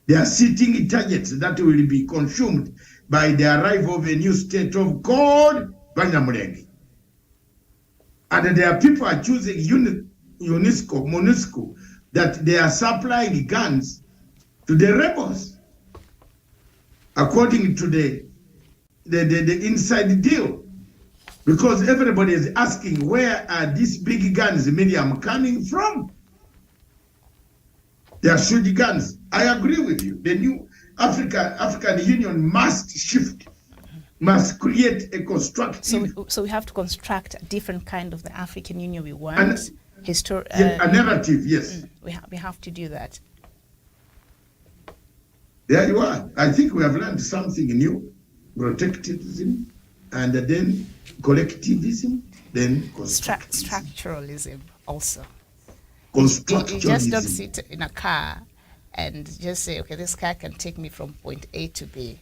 They are sitting targets that will be consumed by the arrival of a new state of called Banyamulenge. And their people are choosing MONUSCO, that they are supplying guns to the rebels, according to the inside deal. Because everybody is asking, where are these big guns, Miriam, coming from? They are huge guns. I agree with you. The new African Union must shift, must create a constructive.
So we have to construct a different kind of the African Union we want.
A narrative, yes.
We have to do that.
There you are. I think we have learned something new: protectivism, and then collectivism, then
structuralism also.
Constructuralism.
You just don't sit in a car and just say, okay, this car can take me from point A to B.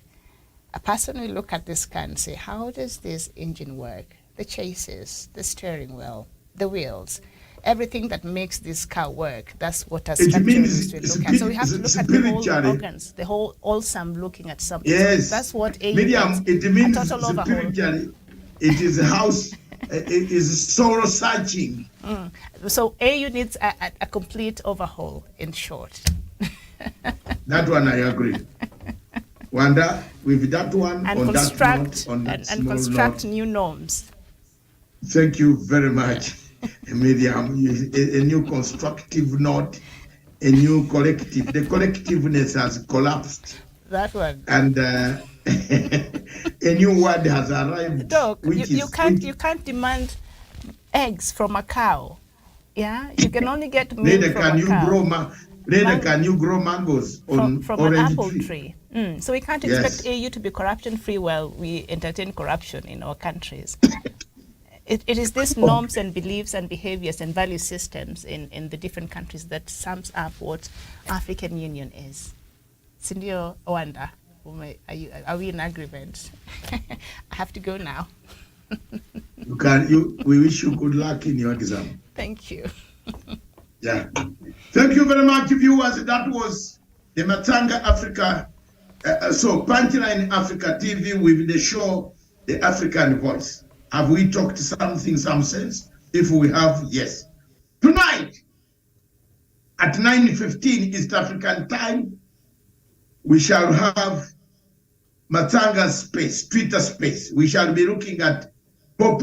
A person will look at this car and say, how does this engine work? The chassis, the steering wheel, the wheels, everything that makes this car work. That's what a structuralist will look at. So we have to look at the whole organs, the whole also looking at something.
Yes.
So that's what AU
Miriam,
means.
it means
a total overhaul.
It is a house, it is soul searching.
So AU needs a complete overhaul, in short.
That one I agree. Wanda, with that one,
and
on
construct
that note, on that
and construct new norms.
Thank you very much, Miriam. A new constructive note, a new collective. The collectiveness has collapsed.
That one.
And a new word has arrived.
Doc, you can't demand eggs from a cow. Yeah, you can only get milk from a cow.
Neither can you grow mangoes on
from
orange
an apple
tree.
tree. So we can't expect AU to be corruption-free while we entertain corruption in our countries. It is these norms and beliefs and behaviors and value systems in the different countries that sums up what African Union is. Sindio Wanda, are we in agreement? I have to go now.
We wish you good luck in your exam.
Thank you.
Yeah. Thank you very much, viewers. That was the Matanga Africa, Punchline Africa TV with the show, The African Voice. Have we talked something, some sense? If we have, yes. Tonight, at 9:15 East African time, we shall have Matanga Space, Twitter Space. We shall be looking at Pope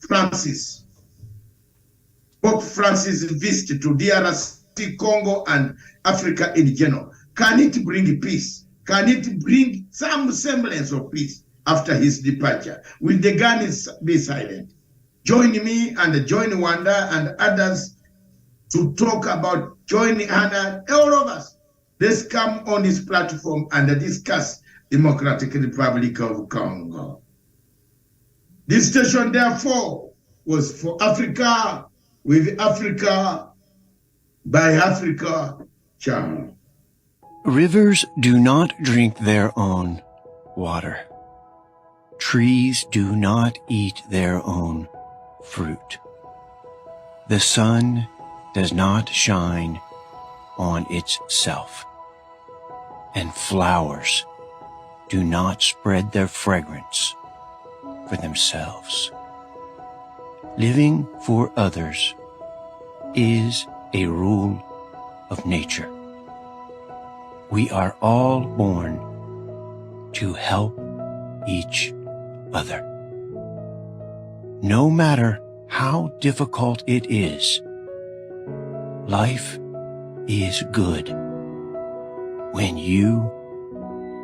Francis. Pope Francis' visit to DRC, Congo, and Africa in general. Can it bring peace? Can it bring some semblance of peace after his departure? Will the guns be silent? Join me and join Wanda and others to talk about, join Hannah, all of us. Let's come on this platform and discuss Democratic Republic of Congo. This station, therefore, was for Africa, with Africa, by Africa. Ciao.
Rivers do not drink their own water. Trees do not eat their own fruit. The sun does not shine on itself, and flowers do not spread their fragrance for themselves. Living for others is a rule of nature. We are all born to help each other. No matter how difficult it is, life is good when you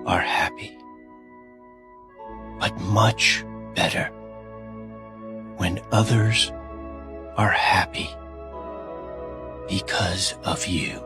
are happy, but much better when others are happy because of you.